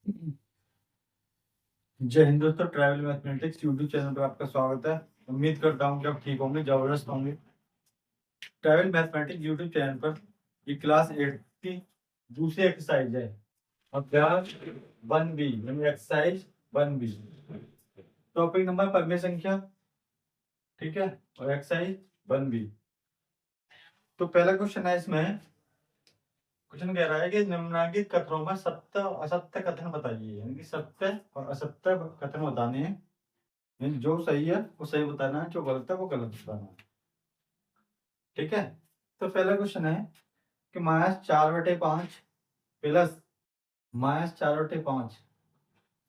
जय हिंद दोस्तों, travel mathematics YouTube channel पर आपका स्वागत है। उम्मीद करता हूँ कि आप ठीक होंगे, जबरदस्त होंगे। ट्रैवल मैथमेटिक्स यूट्यूब चैनल पर ये क्लास 8 की दूसरी एक्सरसाइज है। अभ्यास 1B यानी एक्सरसाइज 1B। टॉपिक नंबर परिमेय संख्या, ठीक है, और एक्सरसाइज 1B। तो पहला क्वेश्चन है इसमें। क्वेश्चन कह रहा है कि निम्नलिखित कथनों में सत्य और असत्य कथन बताइए, यानी कि सत्य और असत्य कथन बताने हैं। यानी जो सही है वो सही बताना है, जो गलत है वो गलत बताना है। ठीक है। तो पहला क्वेश्चन है कि -4/5 प्लस -4/5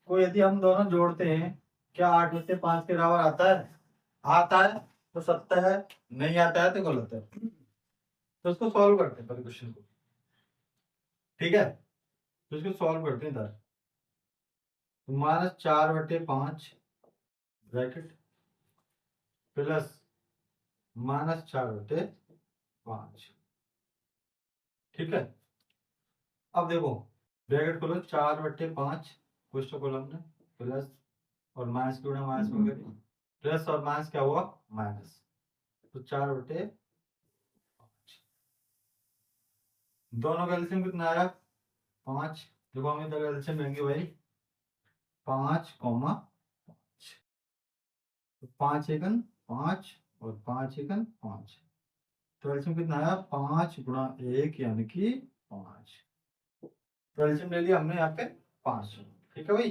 को यदि हम दोनों जोड़ते हैं, क्या 8/5 के बराबर आता है? आता है तो सत्य है, नहीं आता है तो गलत है। तो इसको सॉल्व करते हैं पहले क्वेश्चन को। ठीक है, तो इसको सॉल्व करते हैं इधर। तो -4/5 ब्रैकेट प्लस -4/5। ठीक है। अब देखो, ब्रैकेट खोलो, 4/5 क्वेश्चन कॉलम में प्लस और माइनस की गुणा माइनस में करें, प्लस और माइनस क्या हुआ? माइनस। तो 4/5। दोनों का एलसीएम कितना आया? 5। देखो हम इधर एलसीएम लेंगे भाई, 5,5। तो 5 एकन 5 और 5 एकन 5। तो एलसीएम कितना आया? 5 × 1 यानी कि 5। तो एलसीएम ले लिया हमने यहाँ पे 5। ठीक है भाई।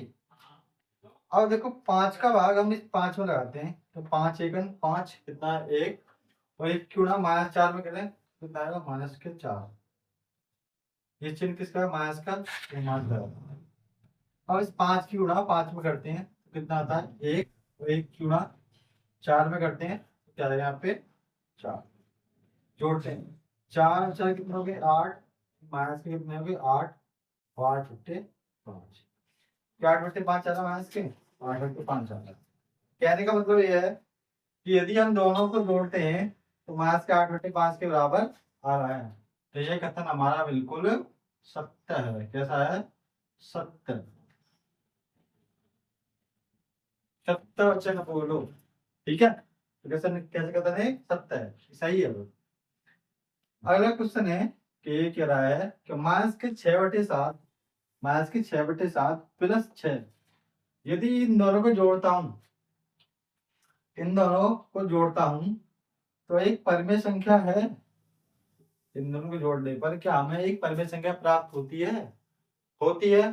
अब देखो 5 का भाग हम इस 5 में लगाते हैं, तो 5 एकन 5 कितना है? 1। और 1 क्यों ना -4 में करें, कितना आएगा? -4। ये चिन्ह किसका है? माइनस का, तो माइनस लगा। अब इस 5 की गुणा 5 में करते हैं तो कितना आता है? 1। और 1 की गुणा 4 में करते हैं तो क्या आएगा यहाँ पे? 4। जोड़ते हैं, 4 4 कितने हो गए? 8। माइनस के कितने हो गए? 8। 8/5। क्या 8/5 आ रहा है माइनस के? 8/5 आ रहा है। कहने का मतलब ये है कि यदि हम दोनों को जोड़ते हैं तो माइनस के 8/5 के बराबर आ रहा है। तो ये कथन हमारा बिल्कुल सत्य है। कैसा है? सत्य। सत्य वचन बोलो। ठीक है, तो कैसे कैसे कथन है? सत्य है, सही है वो। अगला क्वेश्चन है कि ये कह रहा है कि माइनस के 6/7 प्लस 6, यदि इन दोनों को जोड़ता हूं, तो एक परिमेय संख्या है। इन दोनों को जोड़ने पर क्या हमें एक परिमेय संख्या प्राप्त होती है? होती है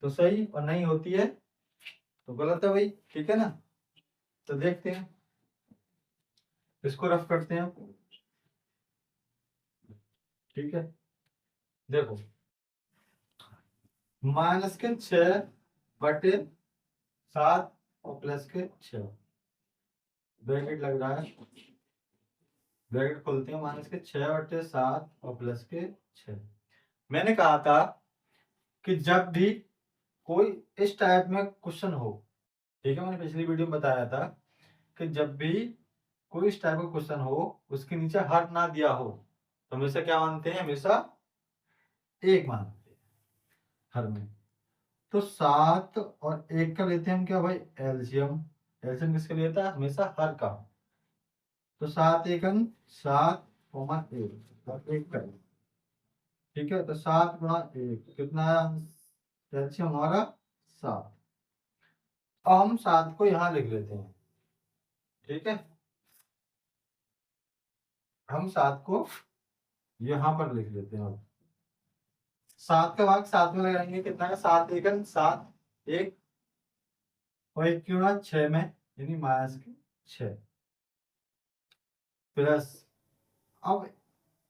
तो सही, और नहीं होती है तो गलत है भाई। ठीक है ना। तो देखते हैं, इसको रफ करते हैं। ठीक है, देखो, -6/7 और +6 ब्रैकेट लग रहा है। ब्रैकेट खोलते हैं, -6/7 और +6। मैंने कहा था कि जब भी कोई इस टाइप में क्वेश्चन हो, ठीक है, मैंने पिछली वीडियो में बताया था कि जब भी कोई इस टाइप का क्वेश्चन हो, उसके नीचे हर ना दिया हो, तो हमेशा क्या मानते हैं? हमेशा 1 मानते हैं हर में। तो 7 और 1 का लेते हैं हम क्या भाई? एलसीएम। एलसीएम किसका लेता है? हमेशा हर का। तो 7 एकन 7 कॉमा 1 और 1 का। ठीक है, तो 7 × 1 कितना है? एलसीएम हमारा 7। अब हम 7 को यहाँ लिख लेते हैं। ठीक है, हम 7 को यहाँ पर लिख लेते हैं। 7 का भाग 7 में लगाएंगे, कितना है? 7 एकन 7, 1 और 1 की गुणा 6 में, यानी -6 प्लस। अब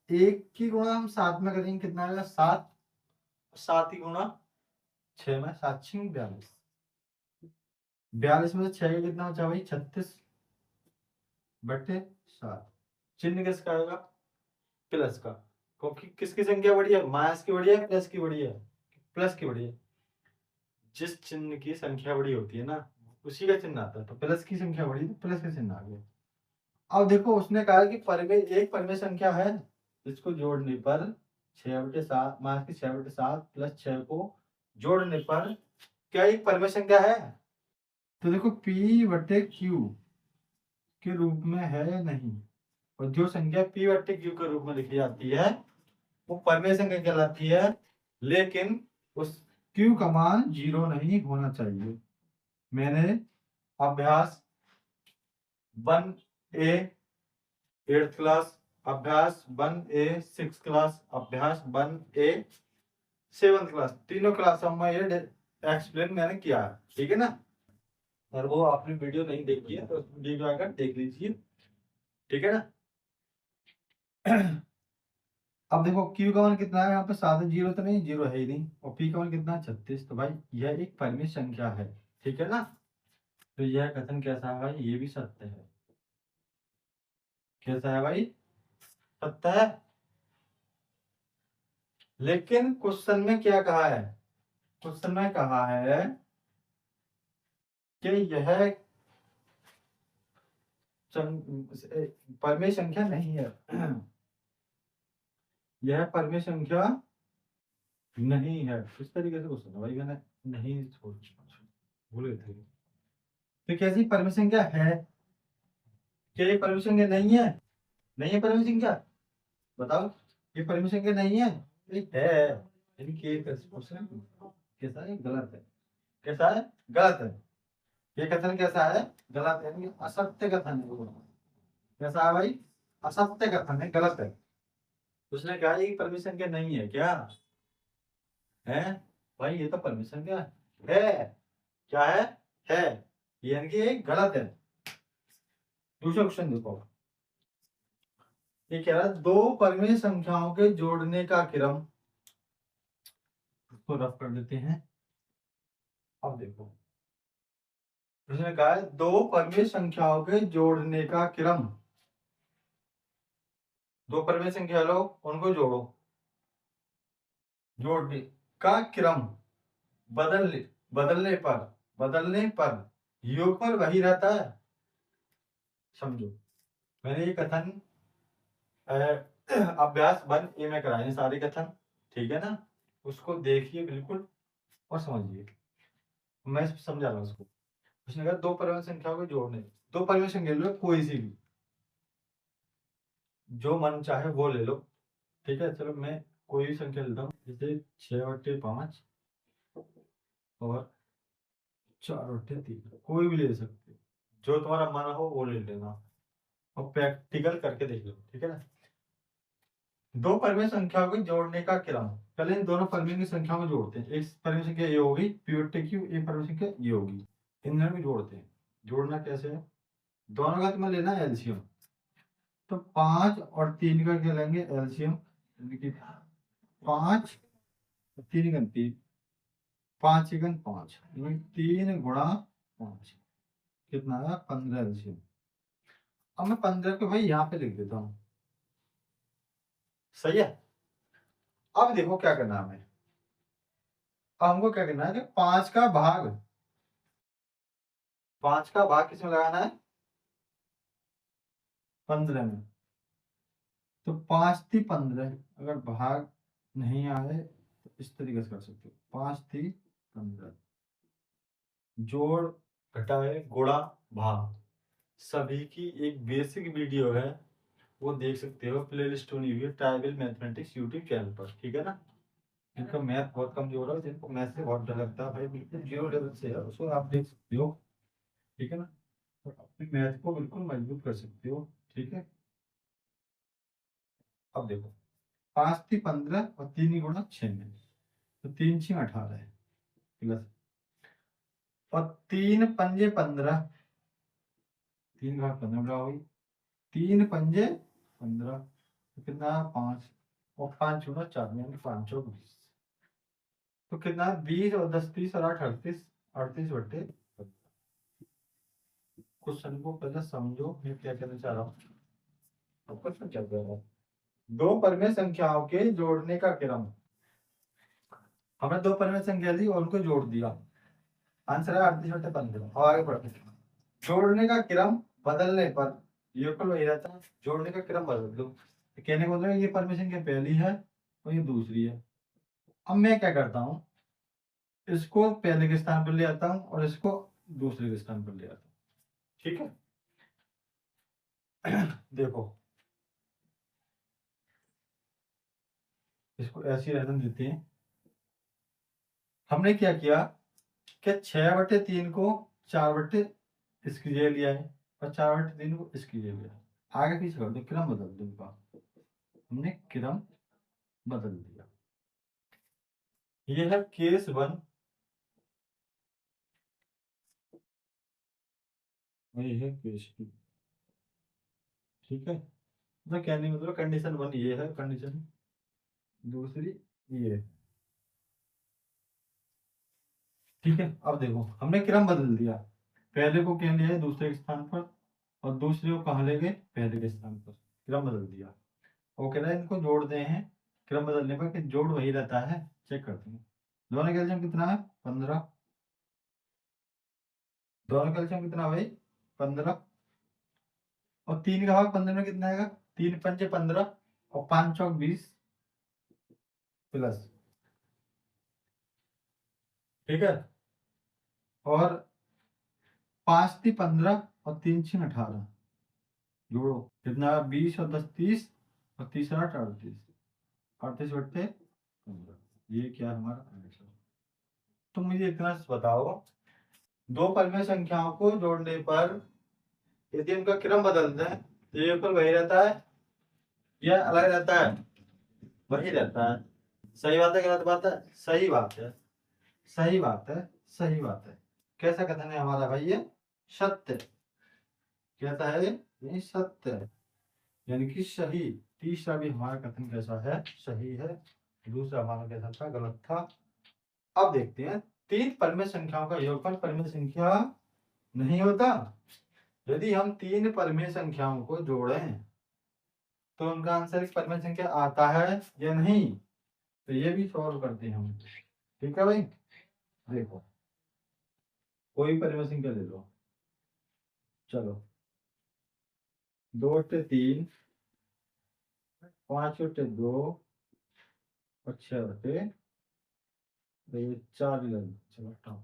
1 की गुणा हम 7 में करेंगे, कितना आएगा? 7। 7 की गुणा 6 में, 7 6 42। 42 में से 6 का कितना बचा भाई? 36/7। चिन्ह किसका आएगा? प्लस का। क्योंकि किसकी संख्या बड़ी है? माइनस की बड़ी है, प्लस की बड़ी है? प्लस की बड़ी है। जिस चिन्ह की संख्या बड़ी होती है ना, उसी का चिन्ह आता है। तो प्लस की संख्या बड़ी, तो प्लस का चिन्ह आ गया। अब देखो, उसने कहा कि परिमेय एक परिमेय संख्या है, इसको जोड़ने पर 6/7 -6/7 +6 को जोड़ने पर क्या एक परिमेय संख्या है? तो देखो P बटे Q के रूप में है या नहीं, और जो संख्या P बटे Q के रूप में लिखी जाती है वो परिमेय संख्या कहलाती है, लेकिन उस Q का मान 0 नहीं होना चाहिए। मैंने अभ्यास 1A 8th क्लास, अभ्यास 1A 6th क्लास, अभ्यास 1A 7th क्लास, तीनों क्लासों में ये एक्सप्लेन मैंने किया है, ठीक है ना। और वो आपने वीडियो नहीं देखी है तो उस वीडियो को आकर देख लीजिए, ठीक है ना। अब देखो Q का मान कितना है, यहाँ पे सादे जीरो तो नहीं, जीरो है ही नहीं, और P का मान कितना है 36, तो भाई यह एक परिमेय संख्या है, ठीक है ना। तो यह कथन कैसा है भाई, ये भी सत्य है। कैसा है भाई, सत्य है। लेकिन क्वेश्चन में क्या कहा है, क्वेश्चन में कहा है कि यह परिमेय संख्या नहीं है। यह परिमेय संख्या नहीं है, इस तरीके से क्वेश्चन है भाई, मैंने नहीं भूल गए थे। तो कैसी परिमेय संख्या है, क्या ये परिमेय संख्या नहीं है? नहीं है परिमेय संख्या, बताओ। ये परिमेय संख्या नहीं है, ये है। इनकी एक क्वेश्चन कैसा है, गलत है। कैसा है, गलत है। ये कथन कैसा है, गलत है, यानी असत्य कथन है वो। कैसा है भाई, असत्य कथन है, गलत है। उसने कहा ये परिमेय संख्या नहीं है, क्या है भाई, ये तो परिमेय संख्या है। क्या है यानी कि ये गलत है। दूसरा क्वेश्चन देखो, ये कह रहा है दो परिमेय संख्याओं के जोड़ने का क्रम, उसको रफ कर देते हैं। अब देखो उसने कहा है दो परिमेय संख्याओं के जोड़ने का क्रम, दो परिमेय संख्या लो उनको जोड़ो, जोड़ने का क्रम बदलने बदलने पर योगफल वही रहता है। समझो, मैंने ये कथन अभ्यास 1A में कराए सारे कथन, ठीक है ना। उसको देखिए बिल्कुल और समझिए, मैं समझा रहा हूँ उसको। उसने कहा दो परिमेय संख्याओं को जोड़ने, दो परिमेय संख्या लो कोई सी भी, जो मन चाहे वो ले लो, ठीक है। चलो मैं कोई भी संख्या लेता हूँ, जैसे 6/5 और 4/3, कोई भी ले सकते हो, जो तुम्हारा मन हो वो ले लेना, और प्रैक्टिकल करके देख लो, ठीक है ना। दो परिमेय संख्याओं को जोड़ने का क्रम, पहले इन दोनों परिमेय की संख्या को जोड़ते हैं। एक परिमेय संख्या ये होगी P बटे Q, एक परिमेय संख्या ये होगी, इन दोनों को जोड़ते हैं। जोड़ना कैसे है, दोनों का तुम्हें लेना है एलसीएम। तो 5 और 3 का क्या लेंगे एलसीएम, 5 3 का 3, 5 1 5, 3 गुणा 5 कितना है 15 एलसीएम। अब मैं 15 को भाई यहाँ पे लिख देता हूँ, सही है। अब देखो क्या करना है हमें, हमको क्या करना है कि 5 का भाग, 5 का भाग किसमें लगाना है, 15 में। तो 5 थी 15, अगर भाग नहीं आए तो इस तरीके से कर सकते हो, 5 थी 15, जोड़ घटाए गुणा भाग, सभी की एक बेसिक वीडियो है, वो देख सकते हो, प्लेलिस्ट बनी हुई है ट्राइबल मैथमेटिक्स यूट्यूब चैनल पर, ठीक है ना। जिनका मैथ बहुत कमजोर है, जिनको मैथ से बहुत डर लगता है भाई, बिल्कुल जीरो लेवल से है, उसको आप देख सकते हो, ठीक है ना। और अपने मैथ को बिल्कुल मजबूत कर सकते हो, ठीक है। अब देखो 5 थी 15 और 3 गुणा 6 में, तो 3 6 18 है, प्लस और 3 पंजे 15, 3 घात 15 हुई, 3 पंजे 15, तो कितना 5, और 5 गुणा 4 यानी 5 चौक 20, तो कितना 20 और 10 30 और 8 38, 38/, क्वेश्चन को पहले समझो मैं क्या कहना चाह रहा हूँ। अब क्वेश्चन क्या कह रहा है, दो परिमेय संख्याओं के जोड़ने का क्रम, हमने दो परिमेय संख्या ली और उनको जोड़ दिया, आंसर है 38/15। और आगे बढ़ते हैं, जोड़ने का क्रम बदलने पर योगफल वही रहता है, जोड़ने का क्रम बदल दो, तो कहने को मतलब ये परिमेय संख्या पहली है और ये दूसरी है। अब मैं क्या करता हूँ, इसको पहले के स्थान पर ले आता हूँ और इसको दूसरे के स्थान पर ले आता हूँ। ठीक है। देखो इसको ऐसे ही रहने देते हैं। हमने क्या किया कि 6/3 को 4/, इसकी जगह लिया है और 4/3 को इसकी जगह लिया है। आगे पीछे कर दो, क्रम बदल दो इनका। हमने क्रम बदल दिया। ये है केस 1, ये है केस 2। ठीक है। मतलब कहने मतलब कंडीशन 1 ये है, कंडीशन दूसरी ये। ठीक है। अब देखो हमने क्रम बदल दिया। पहले को क्या लिया है दूसरे के स्थान पर और दूसरे को कहाँ ले गए पहले के स्थान पर। क्रम बदल दिया। वो कह रहा है इनको जोड़ दे हैं। क्रम बदलने पर कि जोड़ वही रहता है। चेक करते हैं। दोनों का एलसीएम कितना है 15। दोनों का एलसीएम कितना भाई 15। और 3 का भाग 15 में कितना आएगा 3×5 = 15 और 5×4 = 20 प्लस। ठीक है। और 5×3 = 15 और 3×6 = 18। जोड़ो कितना 20 और 10 30 और 30×8 = 38। 38/15। ये क्या हमारा आंसर। तो मुझे इतना बताओ, दो परिमेय संख्याओं को जोड़ने पर यदि उनका क्रम बदल दें तो ये ऊपर वही रहता है या अलग रहता है। वही रहता है। सही बात है गलत बात है। सही बात है। सही बात है। सही बात है। कैसा कथन है हमारा भाई ये सत्य। कहता है ये सत्य है यानी कि सही। तीसरा भी हमारा कथन कैसा है सही है। दूसरा हमारा कैसा था गलत था। अब देखते हैं तीन परिमेय संख्याओं का योगफल परिमेय संख्या नहीं होता। यदि हम तीन परिमेय संख्याओं को जोड़ें तो उनका आंसर एक परिमेय संख्या आता है या नहीं। तो ये भी सॉल्व करते हैं हम। ठीक है भाई। देखो कोई परिमेय संख्या ले लो। चलो 2/3 5/2 और 6/4 ले लो। चलो हटाओ।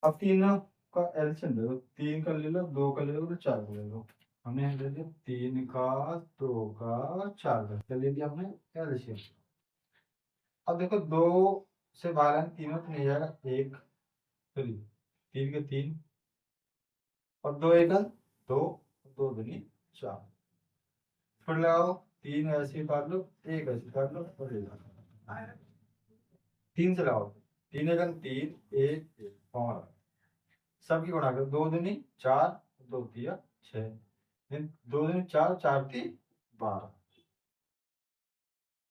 अब तीनों का एलसीएम ले लो। 3 का ले लो 2 का ले लो 4 का ले लो। हमने यहाँ ले लिया 3 का 2 का 4 का ले लिया हमने एलसीएम। अब देखो 2 से बाहर तीनों तो नहीं जाएगा। 1 3 3 के 3 और 2 1 2 2 दूनी 4। फिर लगाओ 3 ऐसे काट लो 1 ऐसे काट लो और ये 3 से लगाओ 3 1 3 1 1 और सबकी गुणा करो 2 दूनी 4 2 3 6 2 दूनी 4 4 3 12।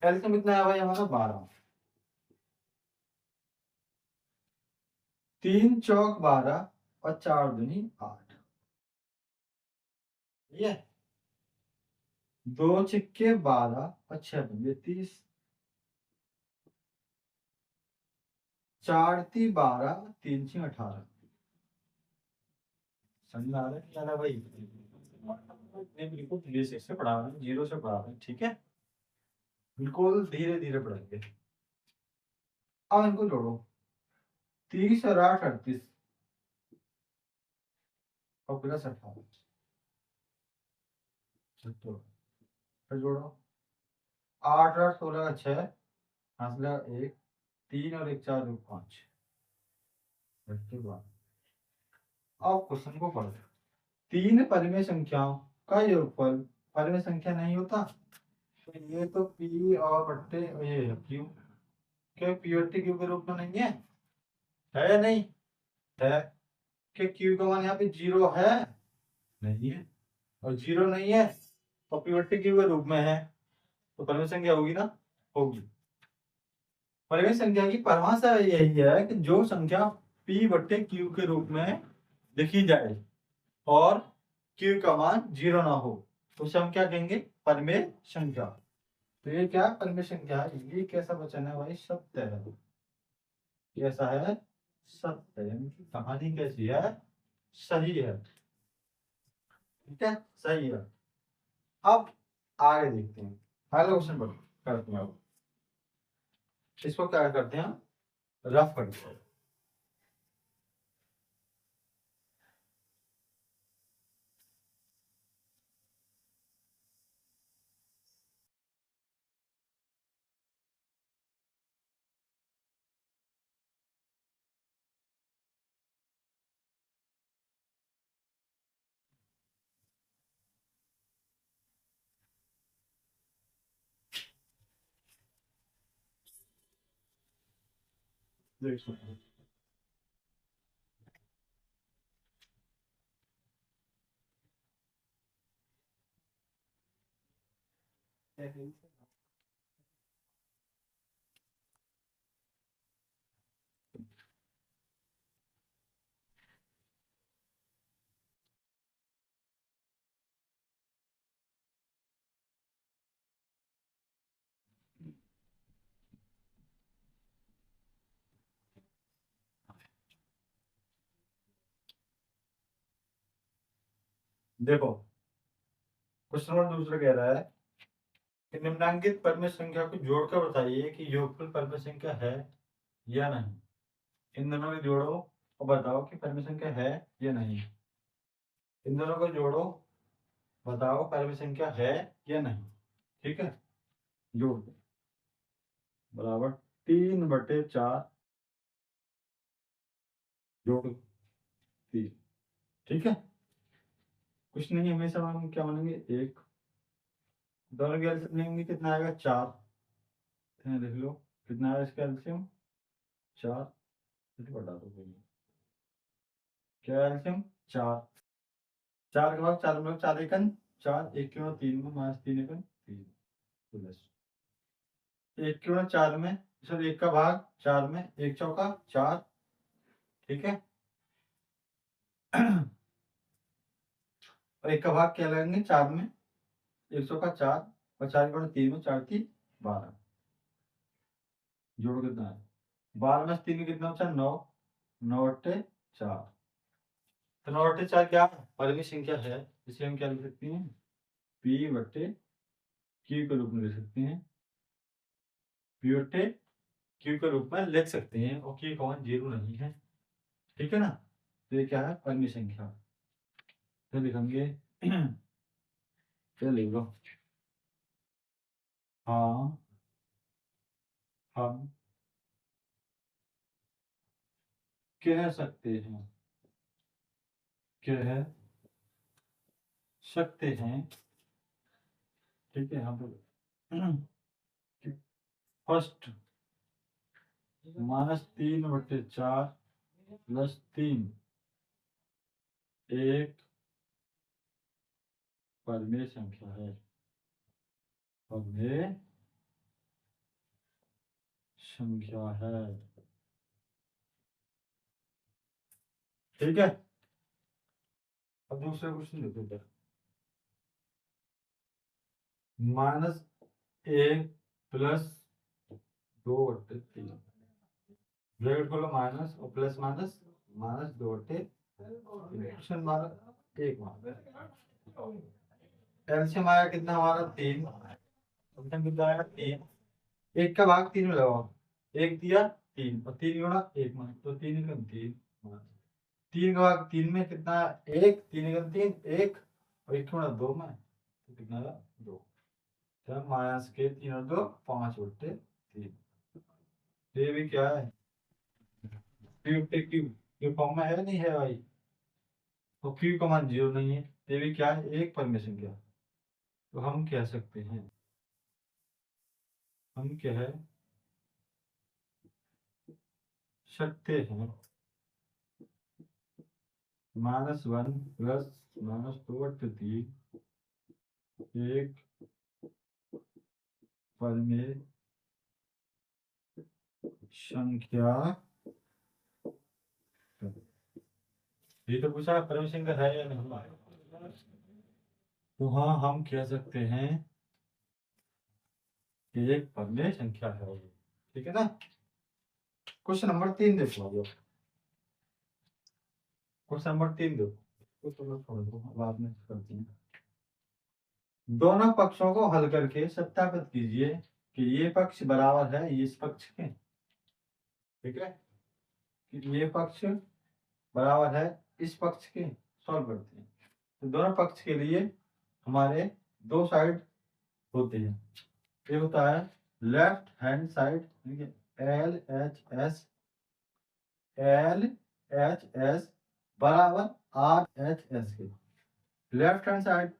एलसीएम कितना है भाई हमारा 12। 3 चौक 12 और 4 दूनी 8। ये 2 छिक्के 12 और 6 पंजे 30। 4 × 12 3 × 18। समझ में आ रहा है क्या ना भाई। ने बिल्कुल बेसिक से पढ़ा रहे हैं, जीरो से पढ़ा रहे हैं। ठीक है। बिल्कुल धीरे धीरे पढ़ेंगे। अब इनको जोड़ो 30 और 8 38 और प्लस 18। फिर जोड़ो 8 8 16 का 6 हासिल 1 3 और 1 4 2 5। अब क्वेश्चन को पढ़ो। तीन परिमेय संख्याओं का योगफल परिमेय संख्या नहीं होता। तो ये तो पी और बट्टे ये है क्यू। क्या पी बट्टे क्यू के रूप में नहीं है या नहीं है। क्या क्यू का मान यहाँ पे 0 है नहीं है और 0 नहीं है तो पी बट्टे क्यू के रूप में है तो परिमेय संख्या होगी ना होगी। परिमेय संख्या की परिभाषा यही है कि जो संख्या पी बट्टे क्यू के रूप में लिखी जाए और क्यू का मान 0 ना हो तो उसे हम क्या कहेंगे परिमेय संख्या। तो ये क्या परिमेय संख्या है। ये कैसा वचन है भाई सत्य है। कैसा है सत्य है। यानी कि कहानी कैसी है सही है। ठीक है सही है। अब आगे देखते हैं। अगला क्वेश्चन करते हैं। इसको क्या करते हैं, रफ करते हैं। देखो देखो, क्वेश्चन नंबर दूसरा कह रहा है कि निम्नलिखित परमेय संख्या को जोड़कर बताइए कि योगफल परमेय संख्या है या नहीं। इन दोनों को जोड़ो और बताओ कि परमेय संख्या है या नहीं। इन दोनों को जोड़ो, बताओ परमेय संख्या है या नहीं। ठीक है, जोड़ दो। बराबर 3/4 जोड़ 3। ठीक है, कुछ नहीं, हमेशा हम क्या मानेंगे, एक। दोनों के एलसीएम लेंगे, कितना आएगा, 4। लिख लो कितना आएगा इसका एलसीएम, 4। बता दो कोई। क्या एलसीएम, 4। 4 के बाद 4 में 4 एकन 4, 1 क्यों 3 में माइनस 3 एकन 3 प्लस 1 क्यों 4 में, सर 1 का भाग 4 में, 1 चौका 4। ठीक है और 1 का भाग क्या लगेंगे 4 में, 1 चौका 4 और 4 गुणा 3 में 4 3 12। जोड़ कितना है, 12 में 3 कितना बचा, 9। 9/4। तो 9/4 क्या परमीय संख्या है, इसे हम क्या लिख सकते हैं, P/Q के रूप में लिख सकते हैं। P/Q के रूप में लिख सकते हैं और Q कौन 0 नहीं है। ठीक है ना, तो ये क्या है, परमीय संख्या। तो लिखेंगे लिख लो, हाँ हम कह सकते हैं, कह सकते हैं। ठीक है, हम फर्स्ट -3/4 +3 एक परमेय संख्या है, परमेय संख्या है। ठीक है, अब दूसरा क्वेश्चन देखो इधर, -1 +2/3 ब्रैकेट खोलो, माइनस और plus minus, -2/3 question mark 1 mark. LCM आया कितना हमारा 3, फंक्शन कितना आया 3। 1 का भाग 3 में लगाओ, 1 दिया 3 और 3 गुणा 1 मान, तो 3 एकम 3 3 का भाग 3 में कितना, 1, 3 एकम 3 1 और 1 गुणा 2 में, तो कितना 2। तो माइनस के 3 और 2 5/3। ये भी क्या है, क्यू फॉर्म में है नहीं है भाई, तो क्यू का मान 0 नहीं है, ये भी क्या है, एक परमेय संख्या। तो हम कह सकते हैं, हम कह सकते हैं -1 +-2/3 एक परमेय संख्या। ये तो पूछा परमेय संख्या है या नहीं, तो हाँ हम कह सकते हैं कि एक परमेय संख्या है। ठीक है ना, क्वेश्चन नंबर 3 देखो। क्वेश्चन नंबर 3 देखो, तो छोड़ दो, बाद में करते हैं। दोनों पक्षों को हल करके सत्यापित कीजिए कि ये पक्ष बराबर है इस पक्ष के, ठीक है, कि ये पक्ष बराबर है इस पक्ष के। सॉल्व करते हैं तो दोनों पक्ष के लिए हमारे दो साइड होते हैं। ये होता है left hand side, L H S बराबर आर एच एस के। लेफ्ट हैंड साइड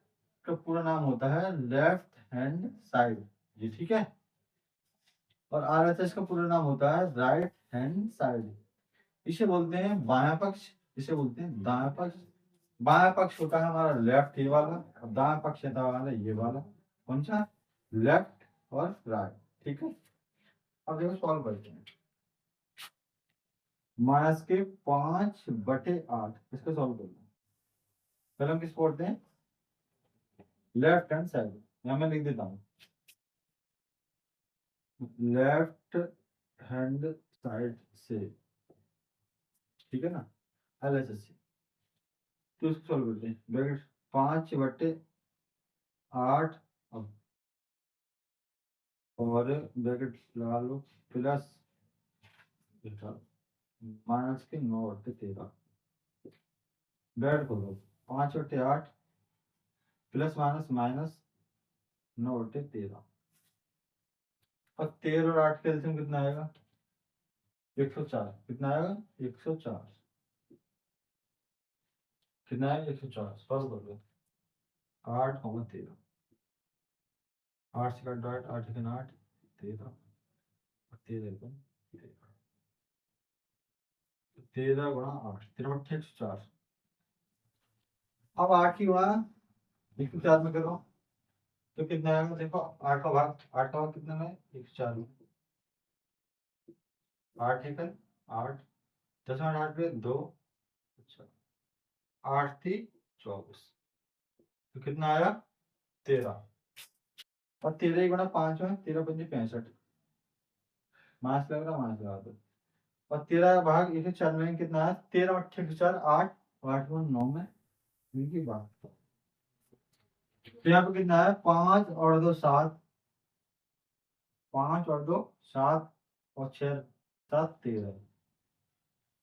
का पूरा नाम होता है लेफ्ट हैंड साइड, ये ठीक है। और आर एच एस का पूरा नाम होता है राइट हैंड साइड। इसे बोलते हैं बायां पक्ष, इसे बोलते हैं दायां पक्ष। बायां पक्ष होता है हमारा लेफ्ट ये वाला, और दायां पक्ष होता है हमारा ये वाला। कौन सा? लेफ्ट और राइट, ठीक है। अब देखो सॉल्व करते हैं। माइनस के 5/8 इसको सॉल्व कर लो। पहले हम किसको पढ़ते हैं? Left hand side. यहां मैं लिख देता हूँ लेफ्ट हैंड साइड से, ठीक है ना, एलएचएस से। तो इसको सॉल्व करते हैं। ब्रैकेट 5/8 और ब्रैकेट लगा लो प्लस माइनस के 9/13 ब्रैकेट खोलो। 5/8 प्लस माइनस माइनस 9/13 और 13 और 8 का एलसीएम कितना आएगा? 104। कितना आएगा? 104। कितना है? 104। सॉल्व कर लो। 8, 13 8 से काट 8, 8 से 8 13 और 13 13 गुणा 8, 13/8 104। अब 8 की गुणा 104 में करो तो कितना आएगा? देखो 8 का भाग कितना में? 104 में। 8 है कल 8, 10/8 पे 2, अच्छा 8 थी 24, तो कितना आया? 13। और 13 गुणा 5 में 13×5 = 65। मास लग रहा, मास लगा दो। और 13 का भाग 104 में कितना है? 13/8 8, 8×9 में इनकी बात। तो यहाँ पे कितना है? 5 और 2 7, 5 और 2 7 और 6 7 13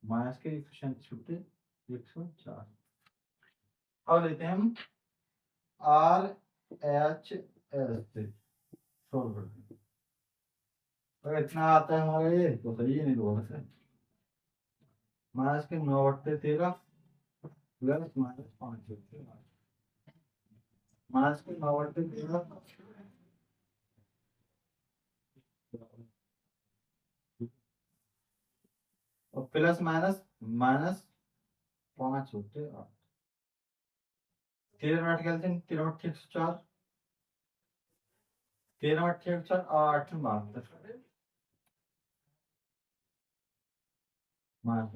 माइनस के 104। अब लेते हैं हम आर एच एल से सोल्व करते हैं। तो इतना आता है हमारे ये तो सही है, नहीं तो गलत है। माइनस के 9/13 प्लस माइनस 5/13 माइनस के 9/13 और plus minus minus 5/8। 13 8 calcium 13/104, 13/104 8/72 minus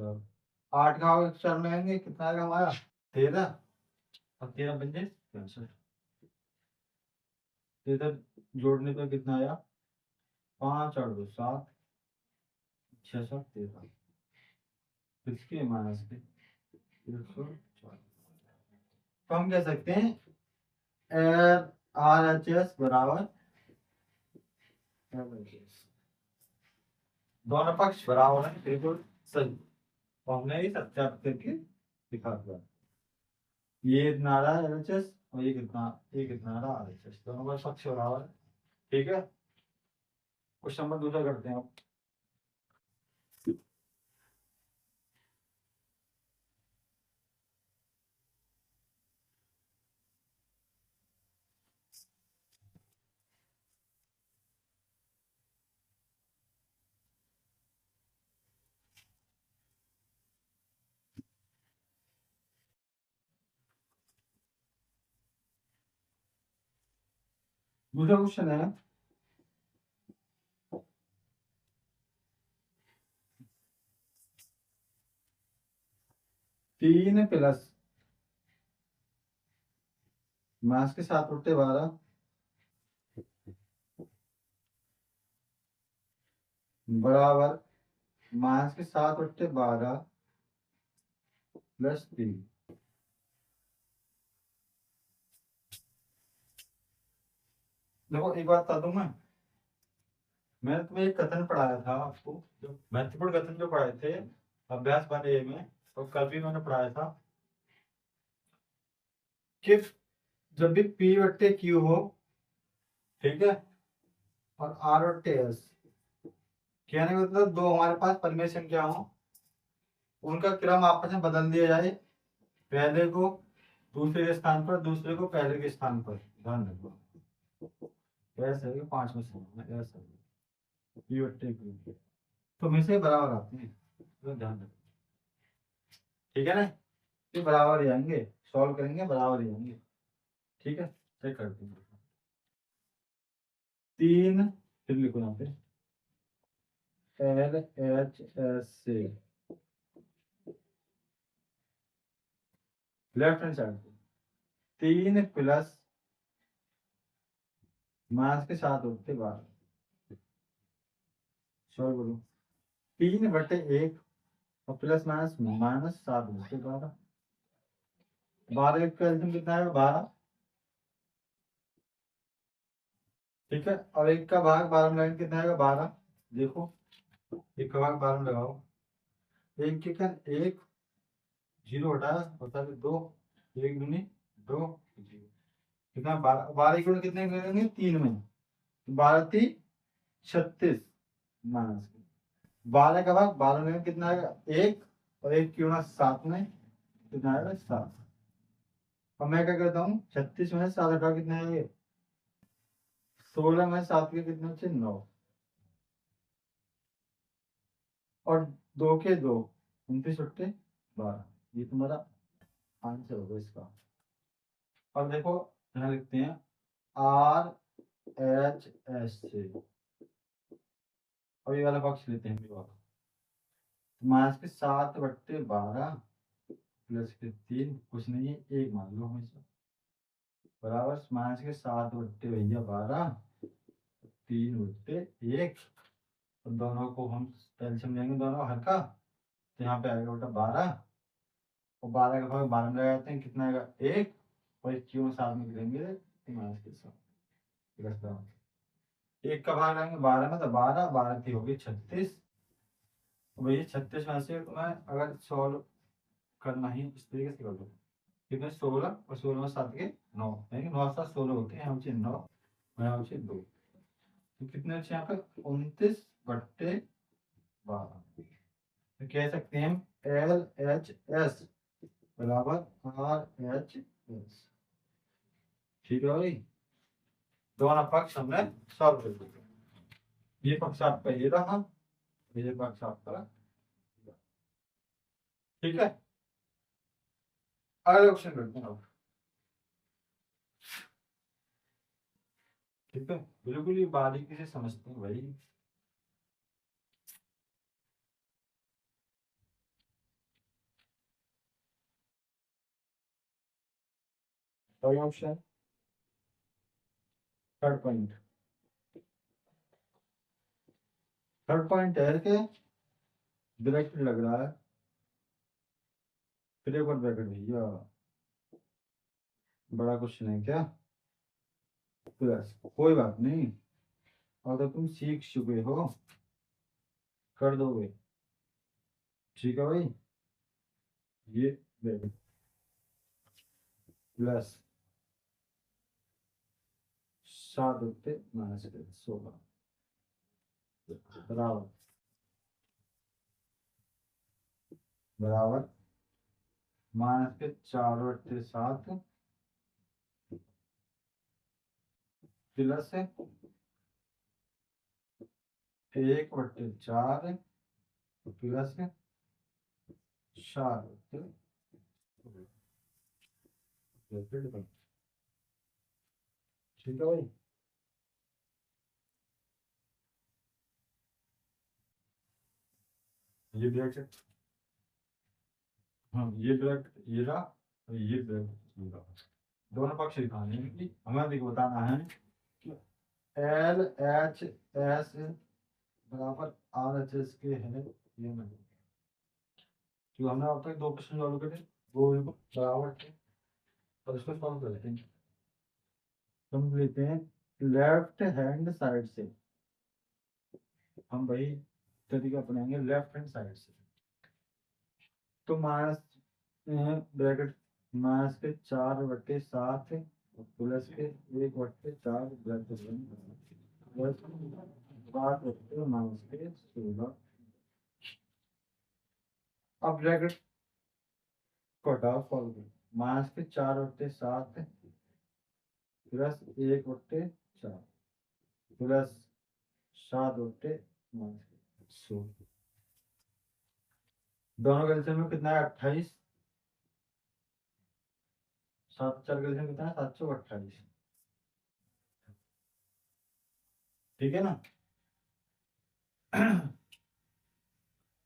8 का 104 में आएंगे कितना आएगा हमारा? 13 और 13 बन 65। तो इधर जोड़ने पर कितना आया? 5 और 2 7, 6 7 13 किसके? माइनस के 104। तो हम कह सकते हैं आर एच एस बराबर LHS। दोनों पक्ष बराबर है, बिल्कुल सही। तो हमने ये सत्यापित करके दिखा दिया। ये इतना आ रहा है LHS और ये कितना आ रहा है RHS, दोनों का पक्ष बराबर है, ठीक है। क्वेश्चन नंबर दूसरा करते हैं आप। दूसरा क्वेश्चन है 3 प्लस मास के 7/12 बराबर मास के 7/12 प्लस 3। देखो एक बात बता दूं मैं, मैंने तुम्हें एक कथन पढ़ाया था आपको, जो महत्वपूर्ण कथन जो पढ़ाए थे अभ्यास वाले में, और कल भी मैंने पढ़ाया था कि जब भी P बट्टे Q हो, ठीक है, और R बट्टे S, कहने का मतलब दो हमारे पास परिमेय संख्या हो, उनका क्रम आपस में बदल दिया जाए, पहले को दूसरे के स्थान पर, दूसरे को पहले के स्थान पर। ध्यान रखो ऐसे है कि पांच में से ऐसे P बट्टे Q तो हमेशा ही बराबर आते हैं, तो ध्यान रखो, ठीक है ना, ये बराबर ही आएंगे, सॉल्व करेंगे बराबर ही आएंगे, ठीक है। चेक करते हैं, तीन, फिर लिखो यहाँ पे LHS से लेफ्ट हैंड साइड पे 3 प्लस मास के साथ होते 12, सॉल्व करो, 3/1 और प्लस माइनस -7 होते 12, 12 का कैल्सियम कितना है 12, ठीक है, और एक का भाग 12 में लगाएंगे कितना आएगा 12, देखो एक का भाग 12 में लगाओ, एक के कर एक, जीरो हटाया होता है 2, एक दूनी 2, जीरो, कितना 12, 12 गुण कितने करेंगे 3 में, 12×3 = 36 माइनस 12 का भाग 12 में कितना आएगा 1, और 1 की गुणा 7 में कितना आएगा 7। अब मैं क्या करता हूँ 36 में 7 हटा कितने आएंगे 16 में 7 के कितने बचे 9, और 2 के 2, 29/12, ये तुम्हारा आंसर होगा इसका। और देखो यहाँ लिखते हैं RHS से, और ये वाला बॉक्स लेते हैं ये वाला, माइनस के 7/12 प्लस के 3, कुछ नहीं है 1 मान लो हमेशा, बराबर माइनस के 7/12 3/1, और दोनों को हम एलसीएम लेंगे दोनों हर का, तो यहाँ पे आएगा बेटा 12, और 12 का भाग 12 में लगाते हैं कितना आएगा 1, और इस क्यों साथ में गिरेंगे माइनस के साथ, एक का भाग लगाएंगे 12 में, तो 12 12 की होगी 36, वही 36 में से तुम्हें अगर सॉल्व करना ही इस तरीके से कर दो, कितने 16, और 16 में 7 के 9, यानी 9 7 16 होते हैं, हम 9 और हम 2, तो कितने अच्छे यहाँ पे 29/12, तो कह सकते हैं LHS बराबर RHS, ठीक है भाई, दोनों पक्ष हमने सॉल्व कर दिए, ये पक्ष आपका ये रहा, ये पक्ष आपका, ठीक है। अगला क्वेश्चन करते हैं अब, ठीक है, बिल्कुल ही बारीकी से समझते हैं भाई। Option third point, third point है कि डायरेक्ट लग रहा है, फिर एक बार ब्रैकेट भैया, बड़ा क्वेश्चन है क्या, प्लस कोई बात नहीं, अगर तुम सीख चुके हो कर दोगे, ठीक है भाई, ये ब्रैकेट प्लस 7/16 बराबर बराबर माइनस के 4/7 प्लस 1/4 प्लस 4, ठीक है भाई, ये ब्रैकेट, हाँ ये ब्रैकेट ये रहा, और ये ब्रैकेट ये रहा, दोनों पक्ष दिखाने हैं कि हमें देखो बताना है कि LHS बराबर RHS के है ये नहीं, जो हमने अब तक दो क्वेश्चन सॉल्व करे वो बराबर थे, और इसको सॉल्व कर लेते हैं, हम लेते हैं लेफ्ट हैंड साइड से, हम वही तरीका अपनाएंगे लेफ्ट हैंड साइड से। तो माइनस ब्रैकेट माइनस के 4/7 प्लस के 1/4 ब्रैकेट प्लस 5 माइनस के 16। अब ब्रैकेट को हटाओ, सॉल्व करो। माइनस के 4/7 प्लस 1/4 प्लस 7/-16। दोनों का एलसीएम में कितना है? 28। 7 4 का एलसीएम कितना है? 728। ठीक है ना?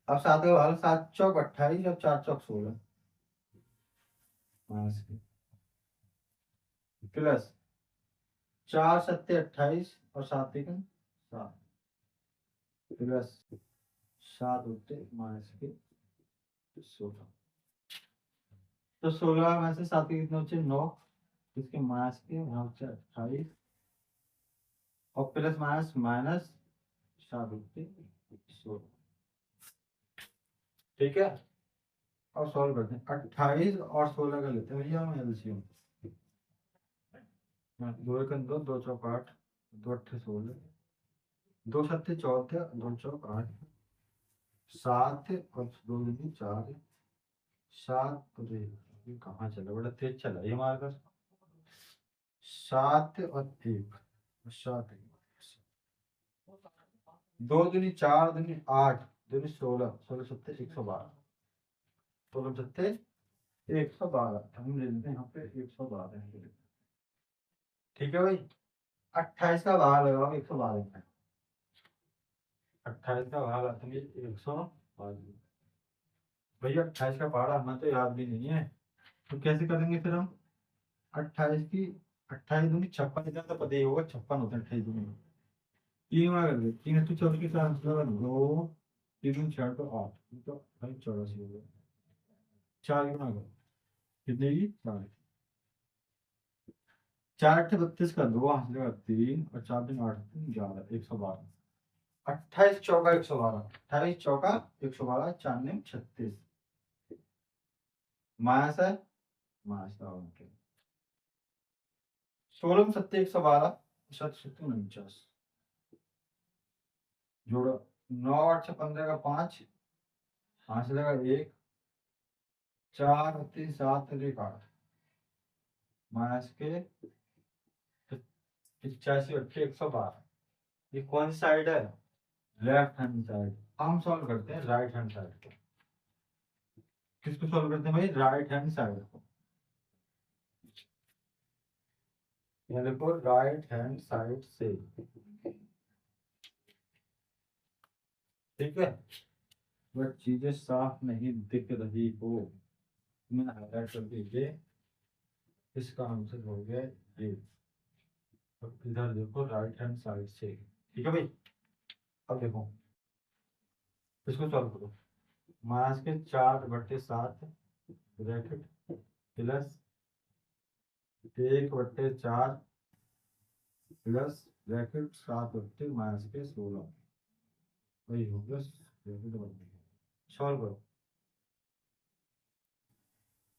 अब 7 का भाग 7 चौक 28 और 4 चौक 16 माइनस के प्लस 4 7 28 और 7 1 7 प्लस 7 माइनस के 16। तो 16 में से 7 के कितने बचे? 9। इसके माइनस के यहाँ बचे 28 और प्लस माइनस माइनस 7/16। ठीक है। और सॉल्व करते हैं। 28 और 16 का लेते हैं भैया हम एलसीएम। 2 1 2 2 चौक 8 2 8 16 2 7 14 2 चौक 8 7 और 2 दूनी 4 7। अरे ये कहाँ चला? बड़ा तेज चला ये मार्कर। 7 और 1 7 2 दूनी 4 दूनी 8 दूनी 16 16 7 112 16 7 112 हम ले लेते हैं यहाँ पे 112 है। ठीक है भाई। 28 का भाग लगाओ 112 में। 28 का भाग आता है 112। भैया 28 का पहाड़ा हमें तो याद भी नहीं है, तो कैसे करेंगे फिर हम? 28 की 28 दूनी 56, इतना तो पता ही होगा 56 होता है 28 दूनी। 3 में कर दे, 3 तो 24 के साथ 2 3 4 तो 8 तो भाई 84 हो गया। 4 गुना करो कितने की? 4 4 8 32 का 2 हासिल 3 और 4 दिन 8 11 112। 28 चौका 112 28 चौका 112 4 9 36 माइनस है माइनस का 16 7 112 7 7 49 जोड़ो 9 8 से 15 का 5 5 से लगा 1 4 3 7 1 8 माइनस के 85 8 112। ये कौन सी साइड है? Left hand side. हम सॉल्व करते हैं राइट हैंड साइड को। किसको सॉल्व करते हैं भाई? राइट हैंड साइड को। ये देखो राइट हैंड साइड से। ठीक है। वह चीजें साफ नहीं दिख रही हो, मैंने हाईलाइट कर दीजिए। इसका आंसर हो गया ये। अब इधर देखो राइट हैंड साइड से। ठीक है भाई। अब देखो इसको सॉल्व करो। माइनस के 4/7 bracket plus 1/4 plus bracket 7 minus के 16 वही हो गया। सॉल्व करो।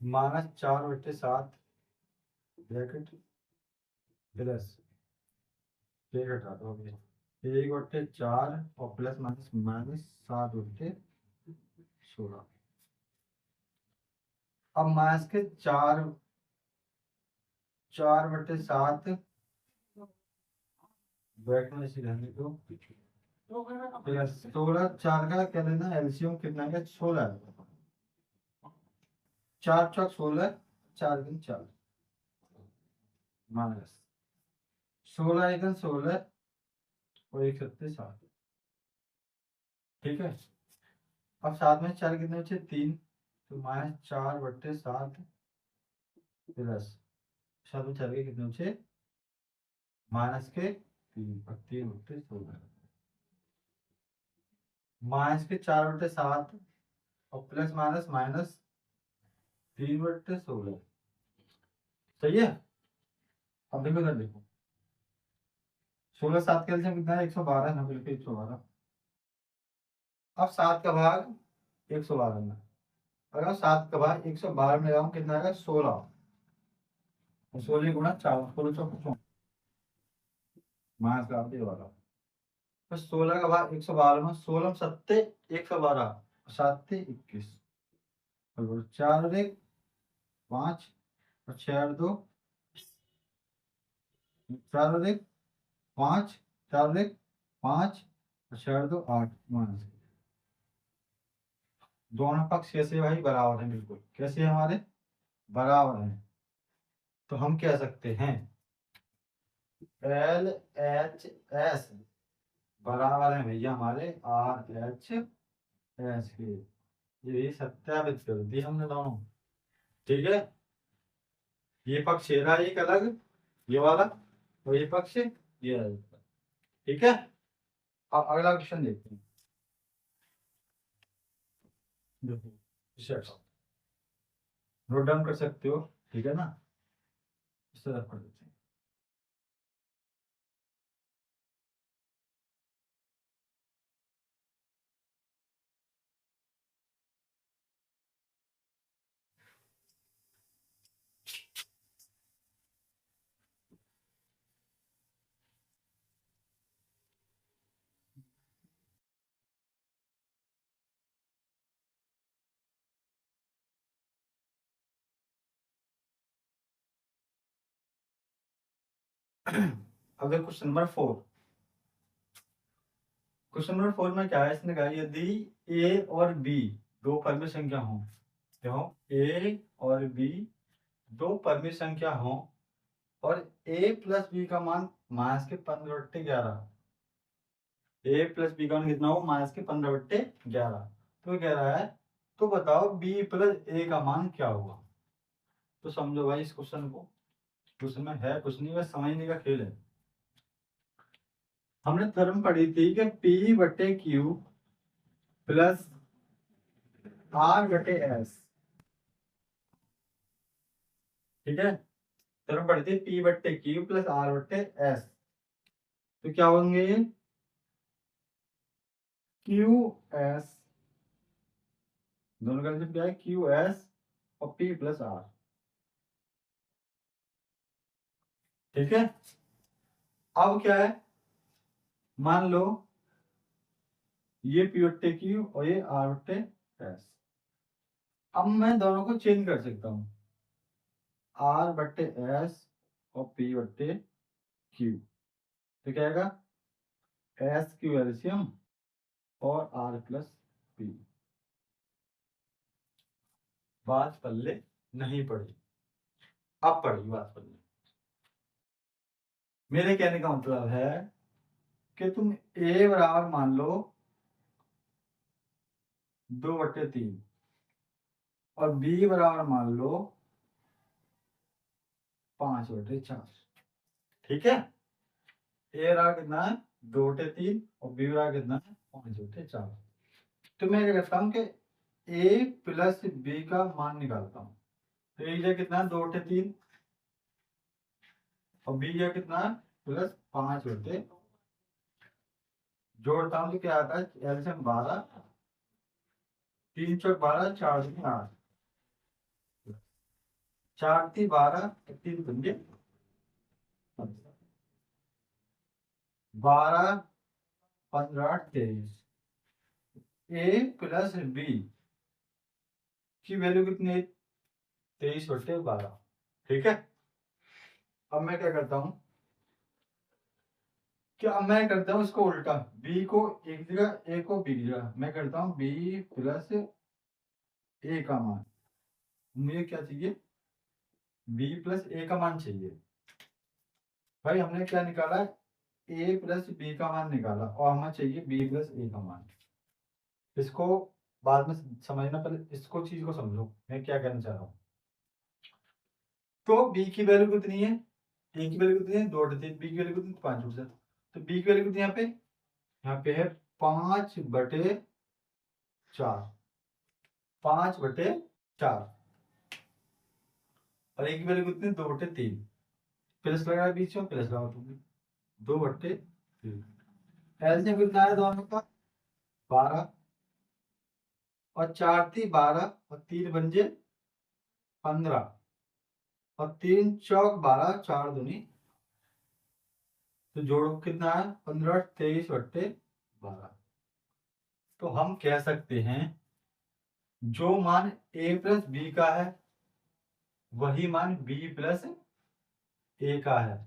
-4/7 ब्रैकेट प्लस 1 हटा दो हो गया 1/4 और प्लस माइनस माइनस 7/16। अब माइनस के 4/7 ब्रैकेट में इसे रहने दो प्लस 16 4 का क्या लेना? एलसीएम कितना है? 16 4 चौक 16 4 दिन 4 माइनस 16 1 16 और 1 7 7। ठीक है। अब 7 में 4 कितने बचे? 3। तो -4/7 प्लस 7 में 4 के कितने बचे? माइनस के 3 और 3/16 माइनस के 4/7 और प्लस माइनस माइनस 3/16। सही है। अब देखो इधर देखो 16 7 के एलसीएम कितना है? 112 ना, बिल्कुल 112 अब 7 का भाग 112 में, अगर 7 का भाग 112 में लगाऊं कितना आएगा 16, 16 गुणा 4, 16 माइनस का ये वाला, तो 16 का भाग 112 में, 16 सत्ते 112, 7 21, और 4 और 1 5, और 6 और 2 4 और 1 5, 4 और 1 5, और 6 और 2 8 माइनस, दोनों पक्ष कैसे भाई बराबर हैं, बिल्कुल कैसे हैं हमारे बराबर हैं, तो हम कह सकते हैं एल एच एस बराबर है भैया हमारे आर एच एस के, ये सत्यापित कर दी हमने दोनों। ठीक है, ये पक्ष ये रहा एक अलग, ये वाला, और ये पक्ष ये रहा। ठीक है, अब अगला क्वेश्चन देखते हैं। देखो नोट डाउन कर सकते हो, ठीक है ना, इस तरह कर देते हैं। अब देखो क्वेश्चन नंबर 4, क्वेश्चन नंबर 4 में क्या है, इसने कहा यदि ए और बी दो परमित संख्या हो, क्यों ए और बी दो परमित संख्या हो, और a प्लस बी का मान माइनस के 15/11, ए प्लस बी का मान कितना हो माइनस के 15/11, तो कह रहा है तो बताओ b प्लस ए का मान क्या होगा। तो समझो भाई इस क्वेश्चन को, क्वेश्चन में है कुछ नहीं, बस समझने का खेल है। हमने थ्योरम पढ़ी थी कि p/q प्लस r/s, ठीक है, थ्योरम पढ़ी थी p/q प्लस r/s, तो क्या होंगे QS, दोनों का मतलब क्या है QS और P प्लस R। ठीक है, अब क्या है, मान लो ये P/Q और ये R/S, अब मैं दोनों को चेंज कर सकता हूँ, R/S और P/Q, तो क्या आएगा SQ एलसीएम और R प्लस P। बात पल्ले नहीं पड़ी, अब पड़ी बात पल्ले। मेरे कहने का मतलब है कि तुम A बराबर मान लो 2/3 और B बराबर मान लो 5/4, ठीक है, ए रहा कितना है 2/3 और बी रहा कितना है 5/4, तो मैं क्या करता हूँ कि ए प्लस बी का मान निकालता हूँ, तो ए जा कितना है 2/3 और बी जा कितना है प्लस 5/, जोड़ता हूँ तो क्या आता है एलसीएम 12, 3 चौक 12, 4 दूनी 8, 4 × 12, 3 पंजे 12, 15, 23, ए प्लस बी की वैल्यू कितनी है 23/12, ठीक है। अब मैं क्या करता हूँ, क्या मैं करता हूँ इसको उल्टा, बी को एक जगह ए को बी की जगह, मैं करता हूँ बी प्लस ए का मान, मुझे क्या चाहिए बी प्लस ए का मान चाहिए। भाई हमने क्या निकाला, ए प्लस बी का मान निकाला और हमें चाहिए बी प्लस ए का मान। इसको बाद में समझना, पहले इसको चीज को समझो मैं क्या कहना चाह रहा हूँ। तो बी की वैल्यू कितनी है, ए की वैल्यू कितनी है 2/3, बी की वैल्यू कितनी 5%, तो बी की वैल्यू कितनी है यहाँ पे है 5/4, 5/4, और एक की वैल्यू कितनी 2/3, प्लस लगा बीच में प्लस लगा दूंगी 2/3, एलसीएम कितना है दोनों का 12, और 4 थी 12 और 3 बन जे 15 और 3 चौक 12, 4 दूनी, तो जोड़ो कितना है 15, 23 बट्टे 12। तो हम कह सकते हैं जो मान a प्लस बी का है वही मान b प्लस a का है।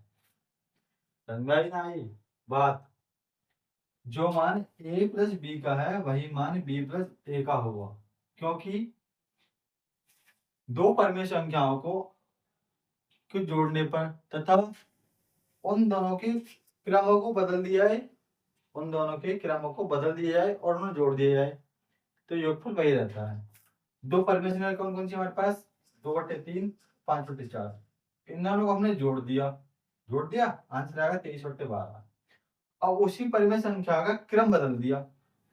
समझ ना आई बात? जो मान a प्लस बी का है वही मान b प्लस a का होगा, क्योंकि दो परमेय संख्याओं को जोड़ने पर तथा उन दोनों के क्रमों को बदल दिया है, उन दोनों के क्रमों को बदल दिया जाए और उन्हें जोड़ दिया जाए तो योगफल वही रहता है। दो परमेय संख्या कौन कौन सी हमारे पास? 2/3, 5/4। इन दोनों को हमने जोड़ दिया आंसर आएगा 23/12। अब उसी परिमेय संख्या का क्रम बदल दिया,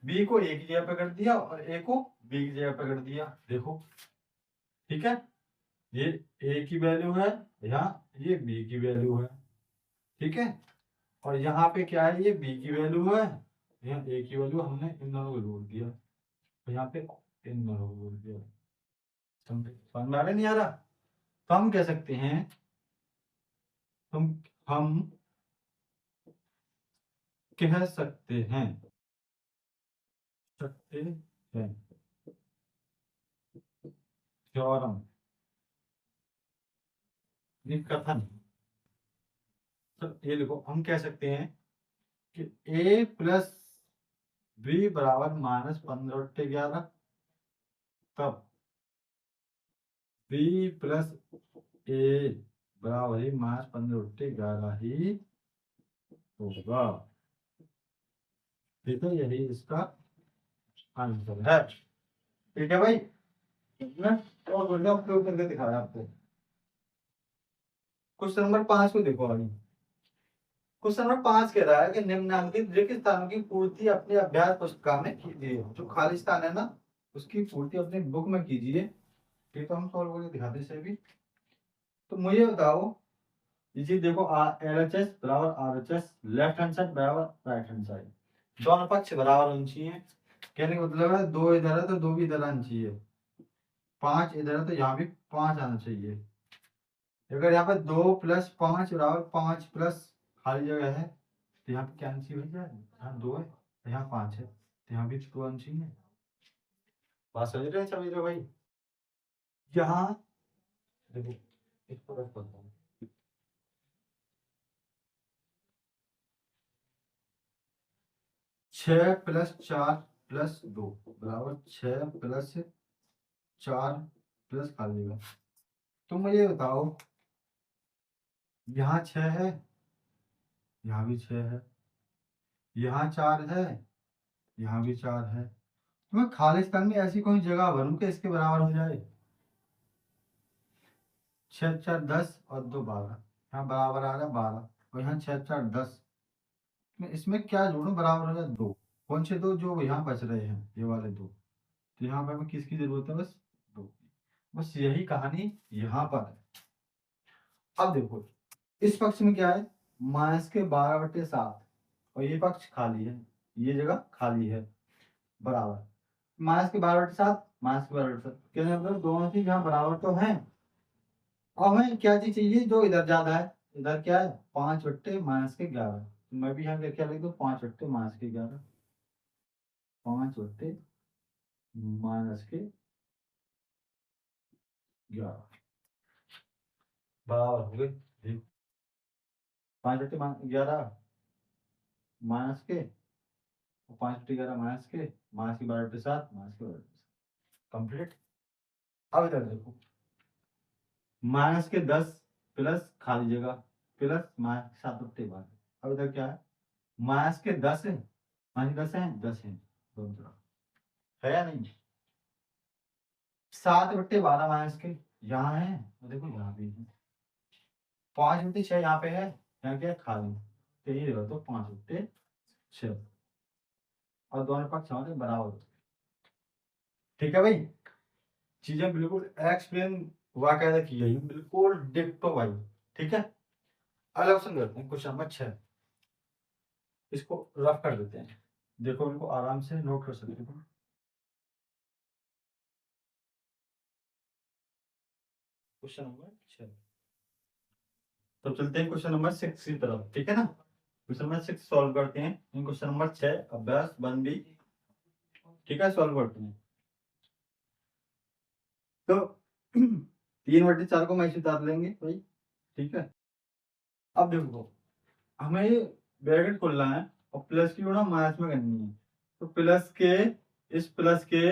b को a की जगह पे कर दिया और a को b की जगह पे कर दिया। देखो ठीक है, ये a की वैल्यू है, यहाँ ये b की वैल्यू है, ठीक है। और यहाँ पे क्या है, ये b की वैल्यू है, यहाँ a की वैल्यू, हमने इन दोनों को जोड़ दिया, यहाँ पे इन दोनों को जोड़ दिया। समझ में आ रहा नहीं आ रहा? तो हम कह सकते हैं, हम कह सकते हैं थ्योरम, ये कथन। तो ये देखो हम कह सकते हैं कि a प्लस बी बराबर -15/11, तब b प्लस a बराबर ही -15/11 ही होगा। ठीक है, यही इसका आंसर है। ठीक है भाई, मैं और बढ़िया प्रयोग करके दिखाया आपको। क्वेश्चन नंबर 5 को देखो अभी। क्वेश्चन नंबर 5 कह रहा है कि निम्नलिखित रिक्त स्थानों की पूर्ति अपने अभ्यास पुस्तिका में कीजिए। जो खाली स्थान है ना उसकी पूर्ति अपने बुक में कीजिए। ठीक, तो हम सॉल्व करके दिखाते हैं इसे भी। तो मुझे बताओ, ये चीज देखो, LHS बराबर RHS, लेफ्ट हैंड साइड बराबर राइट हैंड साइड, दोनों पक्ष बराबर होने चाहिए। कहने का मतलब है 2 इधर है तो 2 भी इधर आना चाहिए, 5 इधर है तो यहाँ भी 5 आना चाहिए। अगर यहाँ पे 2 + 5 बराबर 5 प्लस खाली जगह है तो यहाँ पे क्या आना चाहिए भैया? यहाँ 2 है, यहाँ 5 है, तो यहाँ भी 2 आना चाहिए। बात समझ रहे हैं भाई? यहाँ देखो, इसको रख देता हूँ। 6 + 4 + 2 बराबर 6 + 4 प्लस खाली जगह। तुम मुझे बताओ, यहाँ 6 है, यहाँ भी 6 है, यहाँ 4 है, यहाँ भी 4 है। तुम्हें खालिस्तान में ऐसी कोई जगह बनू कि इसके बराबर हो जाए? 6 × 4 = 10 और 2 = 12, यहाँ बराबर आ रहा है 12 और यहाँ 6 × 4 = 10। मैं इसमें क्या जोड़ू बराबर हो जाए 2? कौन से दो? जो यहाँ बच रहे हैं ये वाले दो। तो यहाँ पे हमें किसकी जरूरत है? बस 2। बस यही कहानी यहाँ पर है। अब देखो इस पक्ष में क्या है, -12/7 और ये पक्ष खाली है, ये जगह खाली है, बराबर -12/7 -12/7 क्या मतलब दोनों चीज यहाँ बराबर तो हैं। अब हमें क्या चीज चाहिए? जो इधर ज्यादा है, इधर क्या है 5/-11। मैं भी यहाँ क्या लिख दूँ 5/-11, 5/-11 बराबर हो गए 5/11 माइनस के, 5/11 माइनस के, -12/7 -12/7 कंप्लीट। अब इधर देखो, -10 प्लस खाली जगह प्लस -7/12। अब इधर क्या है, -10 है, -10 है, 10 है, दोनों तरफ है या नहीं? 7/12 माइनस के यहाँ है और देखो यहाँ भी है, 5/6 यहाँ पे है, यहाँ क्या है खाली, तो ये रहो तो 5/6 और दोनों पक्ष हमारे बराबर होते हैं। ठीक है भाई, चीजें बिल्कुल एक्सप्लेन वाकायदा की गई है, बिल्कुल डिक्टो भाई। ठीक है, अगला क्वेश्चन करते हैं, क्वेश्चन नंबर 6। इसको रफ कर देते हैं, देखो इनको आराम से नोट कर सकते हो। Question number 6। तो चलते हैं क्वेश्चन नंबर 6 की तरफ, ठीक है ना। क्वेश्चन नंबर 6 सॉल्व करते हैं। इन क्वेश्चन नंबर 6 अभ्यास 1B, ठीक है, सॉल्व करते हैं। तो 3/4 को मैं इसे उतार लेंगे भाई, ठीक है। अब देखो, हमें ये ब्रैकेट खोलना है और प्लस की गुणा माइनस में करनी है। तो प्लस के, इस प्लस के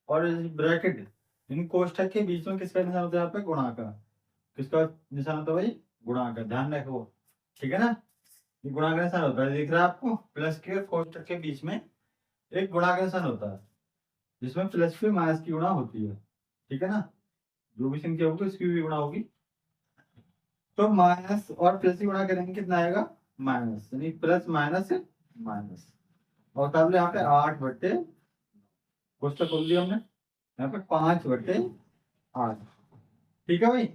और इस ब्रैकेट, इन कोष्ठक के बीच में किसका निशान होता है? यहाँ पे गुणा का। किसका निशान होता है भाई? गुणा का, ध्यान रखो, ठीक है ना। ये गुणा का निशान होता है, दिख रहा है आपको? प्लस के कोष्ठक के बीच में एक गुणा का निशान होता है, जिसमें प्लस की माइनस की गुणा होती है, ठीक है ना। जो भी संख्या होगी उसकी भी गुणा होगी। तो माइनस और प्लस की गुणा करेंगे, कितना आएगा? माइनस, यानी प्लस माइनस माइनस। और तब यहाँ पे 8/, कोष्ठक खोल दिया हमने, यहाँ पे 5/8, ठीक है भाई।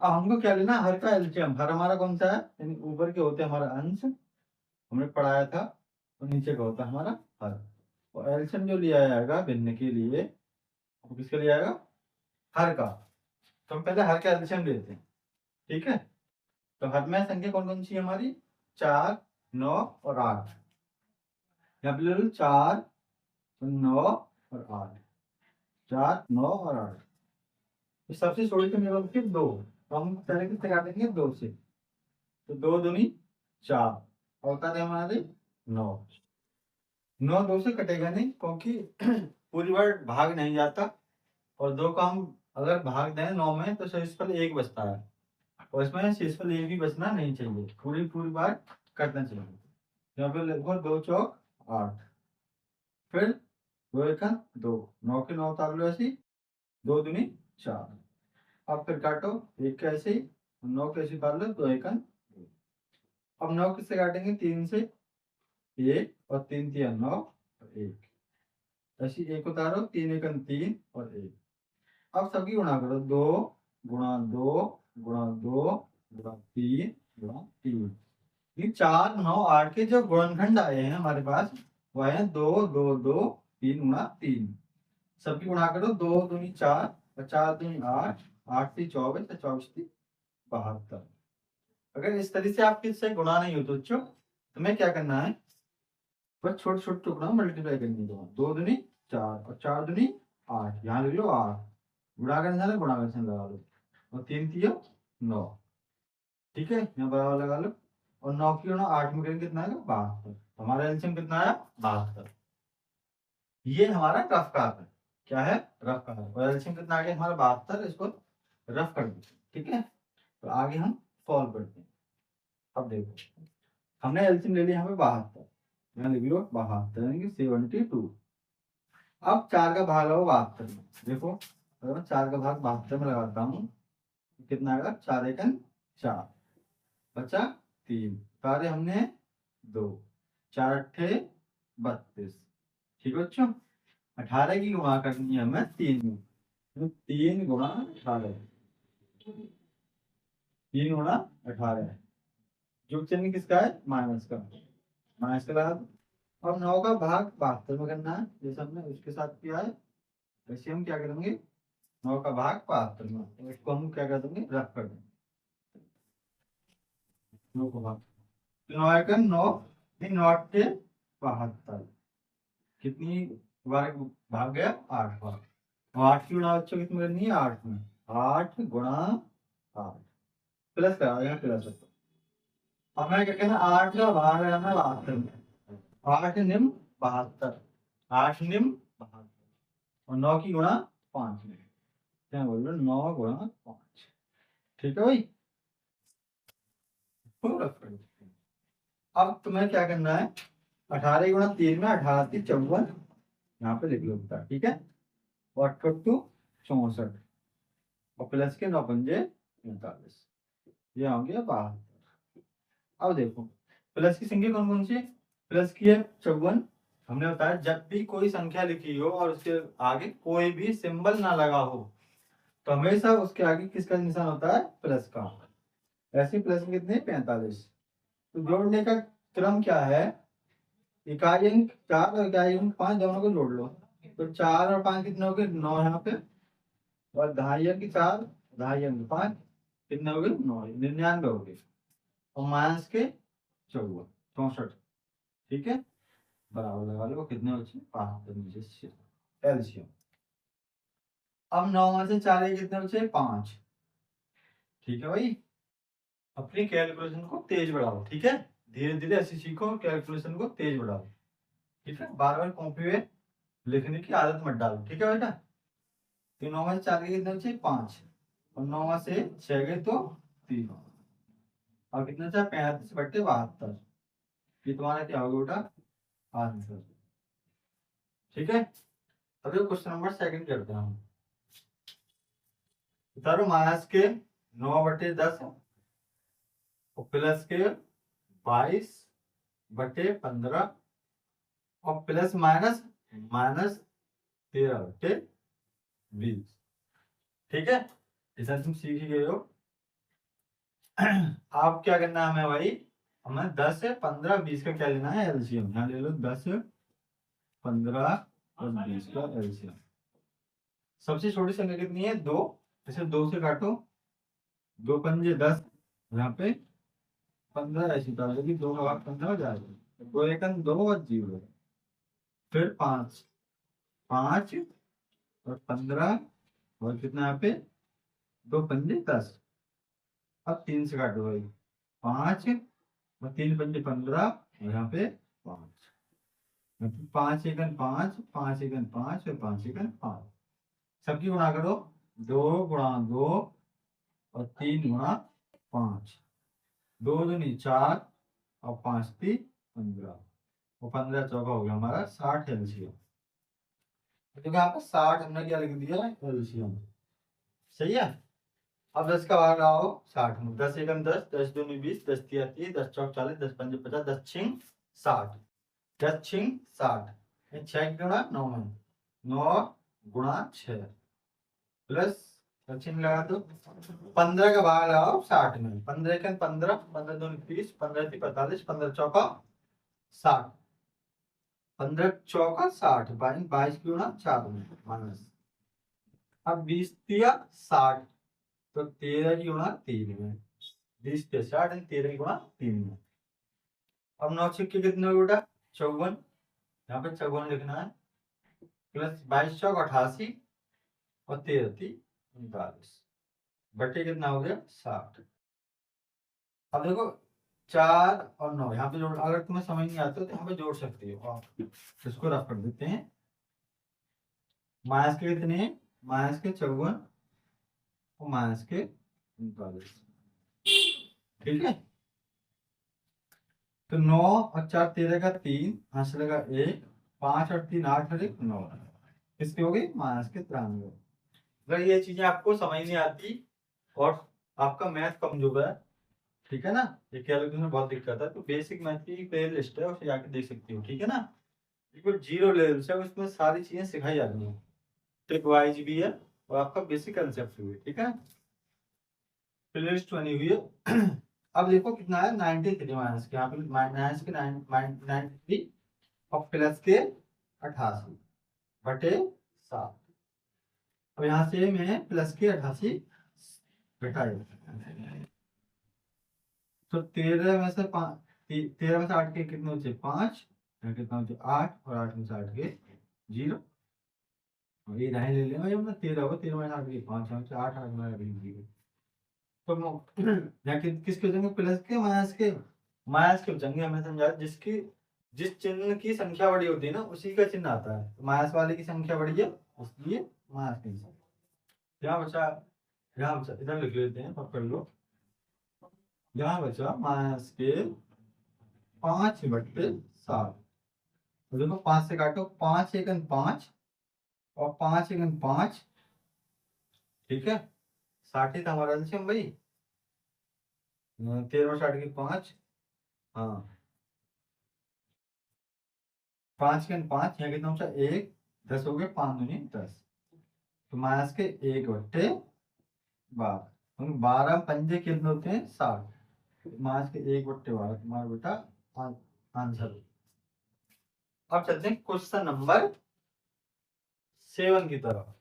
अब हमको क्या लेना? हर का एलसीएम। हर हमारा कौन सा है? यानी ऊपर के होते हैं हमारा अंश, हमने पढ़ाया था, और नीचे का होता है हमारा हर। और एलसीएम जो लिया जाएगा भिन्न के लिए, वो किसके लिए आएगा? हर का। तो हम पहले हर का एलसीएम लेते हैं, ठीक है। तो हर में संख्या कौन कौन सी है हमारी? 4, 9 और 8। यहाँ पे ले लो 4, 9 और 8, 4, 9 और 8। तो सबसे छोटी संख्या कौन सी? 2। तो हम पहले किससे काटेंगे? 2 से। तो 2 दूनी 4, और होता है हमारे 9। 9 2 से कटेगा नहीं, क्योंकि पूरी बार भाग नहीं जाता, और 2 का हम अगर भाग दें 9 में तो शेषफल 1 बचता है, और इसमें शेषफल 1 भी बचना नहीं चाहिए, पूरी पूरी बार कटना चाहिए। यहाँ पे लगभग 2 चौक 8, फिर 2 एकम 2, 9 के 9 उतार लो ऐसी, 2 दूनी 4। अब फिर काटो, 1 का ऐसे ही, 9 के ऐसे उतार लो, 2 एकम 2। अब 9 किससे काटेंगे? 3 से, 1 और 3 3 9 और 1, ऐसी 1 उतारो, 3 एकम 3 और 1। अब सबकी गुणा करो, 2 गुणा 2 गुणा 2 गुणा 3 गुणा 3। ये 4 9 8 के जो गुणनखंड आए हैं हमारे पास, वो है 2 2 2 3 गुणा 3। सबकी गुणा करो, 2 दूनी 4 और 4 दूनी 8, 8 से 24 और 24 से 72। अगर इस तरह से आपके से गुणा नहीं हो तो बच्चों, तुम्हें क्या करना है? बस छोटे छोटे टुकड़ा मल्टीप्लाई करनी है। 2 दूनी 4 और 4 दूनी 8, यहाँ लिख लो 8, गुणा का निशान है, गुणा का निशान लगा लो, और 3 3 9, ठीक है, यहाँ बराबर लगा लो। और 9 की गुणा 8 में करेंगे, कितना आएगा? 72। हमारा एलसीएम कितना आया? 72। ये हमारा रफ कार है। क्या है? Rough car. और एलसीएम कितना आ गया हमारा? 72। इसको रफ कर दो, ठीक है। तो आगे हम सॉल्व करते हैं। अब देखो, हमने एलसीएम ले लिया यहाँ पे 72, यहाँ लिख लो 72 यानी कि 72। अब 4 का भाग लगाओ 72 में। देखो, अगर मैं 4 का भाग 72 में लगाता हूँ, कितना आएगा? 4 एकम 4, बचा 3, सारे हमने 2, 4 अट्ठे 32, ठीक है बच्चों। 18 की गुणा करनी है हमें 3 में, तो 3 गुणा 18, 3 गुणा 18, जो चिन्ह किसका है? माइनस का, माइनस का लगा दो। और 9 का भाग 72 में करना है, जैसे हमने उसके साथ किया है वैसे हम क्या करेंगे? 9 का भाग 72 में, तो इसको हम क्या कर देंगे? रफ कर देंगे। 9 का भाग 9 एकम 9, 3 9 अट्ठे 72, कितनी बार भाग गया? 8 बार। और 8 की गुणा बच्चों कितनी करनी है? 8 में, 8 गुणा 8, प्लस करा यहाँ प्लस। अब मैं क्या कहना? 8 का भाग है हमें 72 में, 8 निम 72, 8 निम 72, और 9 की गुणा 5 में, क्या बोल रहे हो? 9 गुणा 5, ठीक है भाई। अब तुम्हें क्या करना है? 18 गुणा 3 में, 18 3 54, यहाँ पे लिख लो बेटा, ठीक है। और 82 64, और प्लस के 9 पंजे 45, ये हो गया 72। अब देखो, प्लस की संख्या कौन कौन सी है? प्लस की है 54। हमने बताया जब भी कोई संख्या लिखी हो और उसके आगे कोई भी सिंबल ना लगा हो, तो हमेशा उसके आगे किसका निशान होता है? प्लस का। ऐसे प्लस में कितने? 45। तो जोड़ने का क्रम क्या है? इकाई अंक 4 और इकाई अंक 5 दोनों को जोड़ लो। तो 4 और 5 कितने हो गए? 9 यहाँ पे, और दहाई अंक 4 ढाई अंक 5 कितने हो गए 9 99 हो गए और माइनस के 64 ठीक है बराबर लगा लो कितने बचे 5 नीचे एलसीएम। अब 9 में से 4 कितने बचे 5 ठीक है भाई। अपनी कैलकुलेशन को तेज बढ़ाओ ठीक है धीरे धीरे ऐसे सीखो कैलकुलेशन को तेज बढ़ाओ ठीक है बार बार कॉपी में लिखने की आदत मत डालो ठीक है बेटा। तो 9 में से 4 कितने बचे 5 और 9 में से 6 गए तो 3 और कितना था 35/72 ये तुम्हारा क्या होगा बेटा आंसर ठीक है। अभी क्वेश्चन नंबर सेकंड करते हैं हम उतारो माइनस के 9/10 और प्लस के 22/15 और प्लस माइनस माइनस 13/20 ठीक है ऐसा तुम सीख ही गए हो। आप क्या करना है हमें भाई हमें 10 15 20 का क्या लेना है एलसीएम यहाँ ले लो 10 15 और 20 का एलसीएम। सबसे छोटी संख्या कितनी है 2 इसे 2 से काटो 2 पंजे 10 यहाँ पे 15 ऐसी उतार दोगी 2 का भाग 15 हो जाएगा 2 एकम 2 और 0 फिर 5 5 और 15 और कितना यहाँ पे 2 पंजे 10 अब 3 से काटो भाई 5 और 3 पंजे 15 और यहाँ पे 5 5 एकन 5 5 एकन 5 और 5 एकन 5 सबकी गुणा करो 2 गुणा 2 और 3 गुणा 5 2 दूनी 4 और 5 3 15 और 15 चौका हो गया हमारा 60 एलसीएम। तो यहाँ पे 60 हमने क्या लिख दिया एलसीएम सही है। अब 10 का भाग लगाओ 60 में 10 एकम 10 10 दूनी 20 10 तिया 30 10 चौक 40 10 पंजे 50 10 छिंग 60 10 छिंग 60 6 गुणा 9 में 9 गुणा 6 प्लस चिन्ह लगा दो 15 का भाग लगाओ 60 में 15 एकम 15 15 दूनी 30 15 ती 45 15 चौका 60 15 चौका 60 22 गुणा 4 में माइनस अब 20 तिया 60 तो 13 की गुणा 3 में 20 तिया 60 13 की गुणा 3 में। अब 9 छिक्के कितने हो बेटा 54 यहाँ पे 54 लिखना है प्लस 22 चौक 88 और 13 ती 39 बटे कितना हो गया 60। अब देखो 4 और 9 यहाँ पे जोड़ अगर तुम्हें समझ नहीं आता तो यहाँ पे जोड़ सकती हो आप इसको रफ कर देते हैं माइनस के कितने माइनस के 54 और माइनस के 39 ठीक है। तो 9 और 4 13 का 3 यहाँ से लगा 1 5 और 3 8 और 1 9 इसकी हो गई माइनस के 93। अगर ये चीजें आपको समझ नहीं आती और आपका मैथ कमजोर है ठीक है ना ये कैलकुलेशन में बहुत दिक्कत है तो बेसिक मैथ की प्ले लिस्ट है उसे जाके देख सकती हो ठीक है ना बिल्कुल जीरो लेवल से उसमें सारी चीजें सिखाई जाती हैं ट्रिक वाइज भी है और आपका बेसिक कंसेप्ट भी है ठीक है प्ले लिस्ट बनी हुई है। अब देखो कितना है 93 माइनस के यहाँ पे माइनस के 93 और प्लस के 88 बटे 7 अब यहाँ से मैं प्लस के 88 घटाए तो 13 में से 13 में से 8 के कितने बचे 5 कितना बचे 8 और 8 में से 8 के 0 और ये दाएं ले लेंगे जब ना 13 होगा 13 में से 8 के 5 में से 8 8 में 0 तो यहाँ किसके बचेंगे प्लस के माइनस के बचेंगे हमें समझा जिसकी जिस चिन्ह की संख्या बड़ी होती है ना उसी का चिन्ह आता है माइनस वाले की संख्या बड़ी है इसलिए माइनस की यहाँ बचा इधर लिख लेते हैं पकड़ लो यहाँ बचा माइनस के 5/7 तो देखो 5 से काटो 5 एकन 5 और 5 एकन 5 ठीक है 60 था हमारा एलसीएम भाई 13 और 60 के 5 हाँ 5 के 5 यहाँ कितना बचा 1 10 हो गए 5 दूनी 10 तो माइनस के 1/12 12 पंजे कितने होते हैं 60 माइनस के 1/12 तुम्हारा बेटा आंसर। अब चलते हैं क्वेश्चन नंबर 7 की तरफ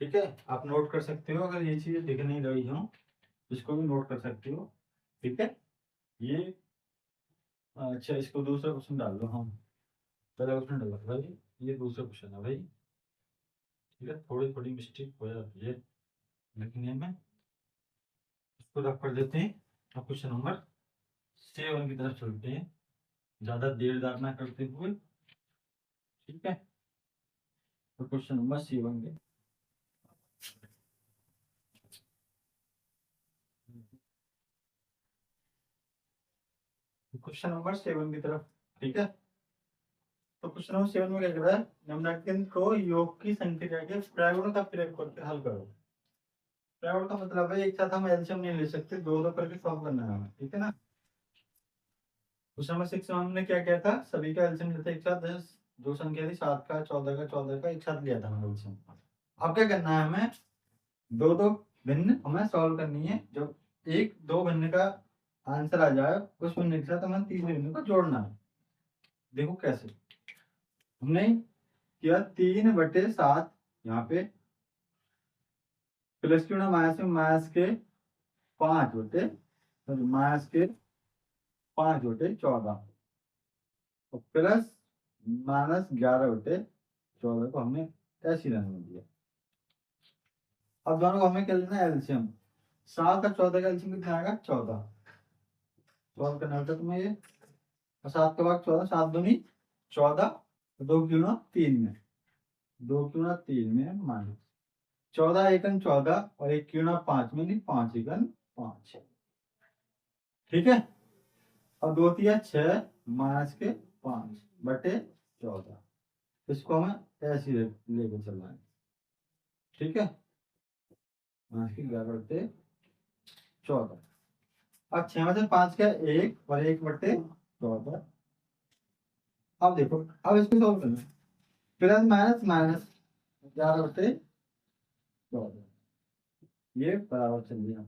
ठीक है, आप नोट कर सकते हो, अगर ये चीज दिख नहीं रही हो इसको भी नोट कर सकते हो। ठीक है, ये अच्छा, इसको दूसरा क्वेश्चन डाल दो हम। पहला क्वेश्चन डाला भाई, ये दूसरा क्वेश्चन है भाई। ठीक है, थोड़ी थोड़ी मिस्टेक हो जाती है लिखने में, इसको रख कर देते हैं। अब क्वेश्चन नंबर 7 की तरफ चलते हैं, ज्यादा देर दार ना करते हुए। ठीक है, तो क्वेश्चन नंबर 7 के क्वेश्चन नंबर 7 की तरफ। ठीक है, तो क्वेश्चन नंबर 7 में क्या कह रहा है, निम्नलिखित को योग की संख्या के प्राइमोड का प्रयोग करके हल करो। प्राइमोड का मतलब है एक साथ हम एलसीएम नहीं ले सकते, दो दो करके सॉल्व करना है हमें। ठीक है ना, क्वेश्चन नंबर 6 में हमने क्या किया था, सभी का एलसीएम लेते एक साथ, जैसे दो संख्या थी 7 का 14 का 14 का एक साथ लिया था हमने एलसीएम। अब क्या करना है हमें, दो दो भिन्न हमें सॉल्व करनी है। जब एक दो भिन्न का आंसर आ जाए उस भिन्न के साथ हमें तीसरे भिन्न को जोड़ना है। देखो कैसे हमने किया, 3/7 यहाँ पे प्लस क्यों ना माइनस के 5/14 और प्लस -11/14 को हमने ऐसी रंग में दिया। अब दोनों को हमें क्या लेना है, एलसीएम। 7 का 14 का एलसीएम कितना आएगा, 14। सॉल्व करना होता है तुम्हें ये, और 7 का भाग 14, 7 दूनी 14, 2 क्यों ना 3 में, 2 क्यों ना 3 में माइनस 14 एकन 14 और 1 क्यों ना 5 में, नहीं 5 एकन 5। ठीक है, और 2 तिया 6 -5/14, इसको हमें ऐसे ही लेके चलना है। ठीक है, -11/14। अब 6 में से 5 का 1 और 1/14। अब देखो, अब इसको सॉल्व करना है, प्लस माइनस माइनस 11/14, ये बराबर चल रही है।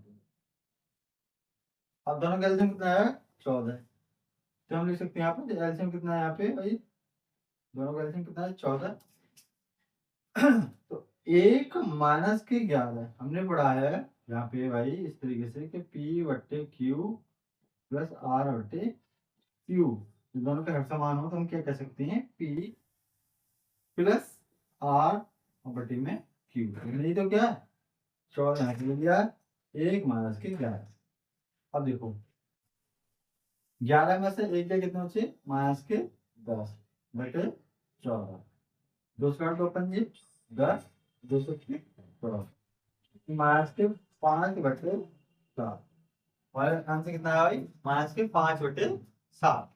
अब दोनों का एलसीएम कितना है, 14। तो हम लिख सकते हैं यहाँ पे एलसीएम कितना है, यहाँ पे भाई दोनों का एलसीएम कितना है, 14। तो 1 - 11 हमने पढ़ा है यहाँ पे भाई इस तरीके से कि P/Q प्लस R/Q, दोनों का हर समान हो तो हम क्या कह सकते हैं, P प्लस R/Q। नहीं तो क्या है, 14 के लिए 1 - 11। अब देखो 11 में से एक के कितने बचे, -10/14, 2 10, 214, -5/7। हमारा आंसर कितना है भाई, -5/7,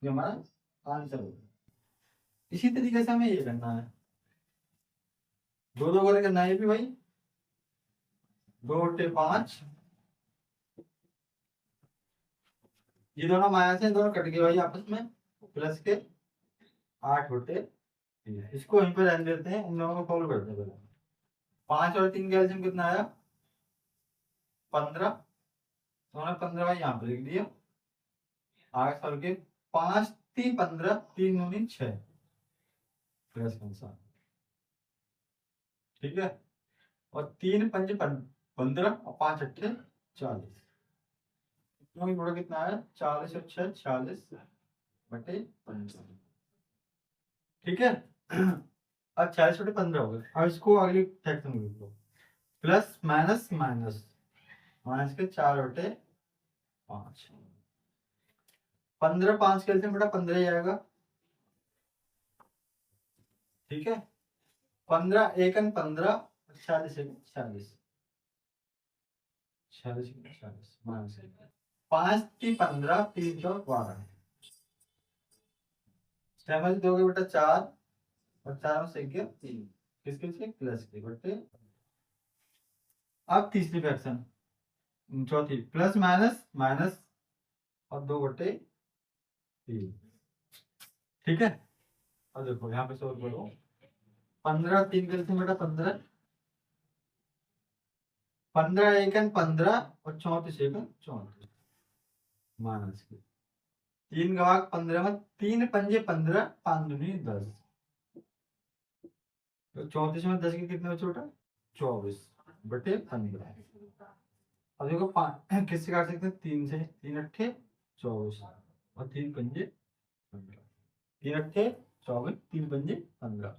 ये हमारा आंसर होगा। इसी तरीके से हमें ये करना है, दो दो करके करना है ये भी भाई, 2/5, ये दोनों माइनस है, दोनों कट गए भाई आपस में, प्लस के 8/3। इसको वहीं पर रहने देते हैं, इन दोनों को सॉल्व करते हैं पहले। 5 और 3 का एलसीएम कितना आया, 15। तो हमने 15 भाई यहाँ पे लिख दिया, आगे सॉल्व के 5×3 = 15, 3×9 = 6, प्लस का निशान। ठीक है, और 3×5 = 15 और 5×8 = 40। बड़ा कितना है, 40 और 6 = 40/15। ठीक है, अब 40/15 हो गए। अब इसको अगली सेक्शन में लिख लो, प्लस माइनस माइनस माइनस के 4/5। 15 5 के बेटा 15 ही आएगा। ठीक है, 15 एकन 15, 40 एकन 40, 40 एकन 40 माइनस 5×3 = 15, 3×4 = 12। छह दोगे बेटा 4 और 4 से 3, किसके से प्लस के बटे। अब तीसरी फ्रैक्शन, चौथी, प्लस माइनस माइनस और 2/3। ठीक है, अब देखो यहाँ पे सोल्व करो, 15 3 के बेटा 15, 15 एकन 15 और 34 एकन 34 माइनस के 3 का भाग 15 में, 3×5 = 15, 5×2 = 10, तो 34 में 10 के कितने बचे बेटा? 24/15। अब देखो किससे काट सकते हैं? 3 से। 3 अट्ठे 24 और 3 पंजे 15। 3 अट्ठे 24, 3 पंजे 15।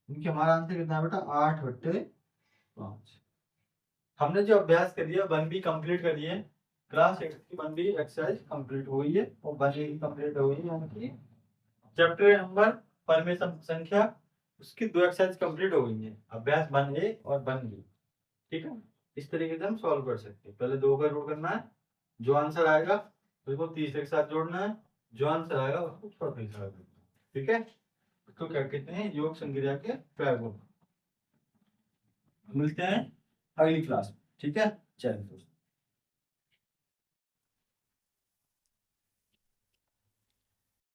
इनके हमारा आंसर कितना है बेटा? 8/5। हमने जो अभ्यास कर लिया 1B कंप्लीट करी है। क्लास 8 की 1B एक्सरसाइज कंप्लीट हो गई है और 1A की कंप्लीट हो गई है। यानी कि चैप्टर नंबर परमेय संख्या उसकी 2 एक्सरसाइज कंप्लीट हो गई है। अभ्यास 1A और 1B। ठीक है, इस तरीके से हम सॉल्व कर सकते हैं। पहले 2 का रूट करना है, जो आंसर आएगा उसको तीसरे के साथ जोड़ना है, जो आंसर आएगा उसको चौथे के साथ। ठीक है, तो क्या कहते हैं? योग संक्रिया के प्रयोग। मिलते हैं अगली क्लास में। ठीक है, चलिए दोस्तों।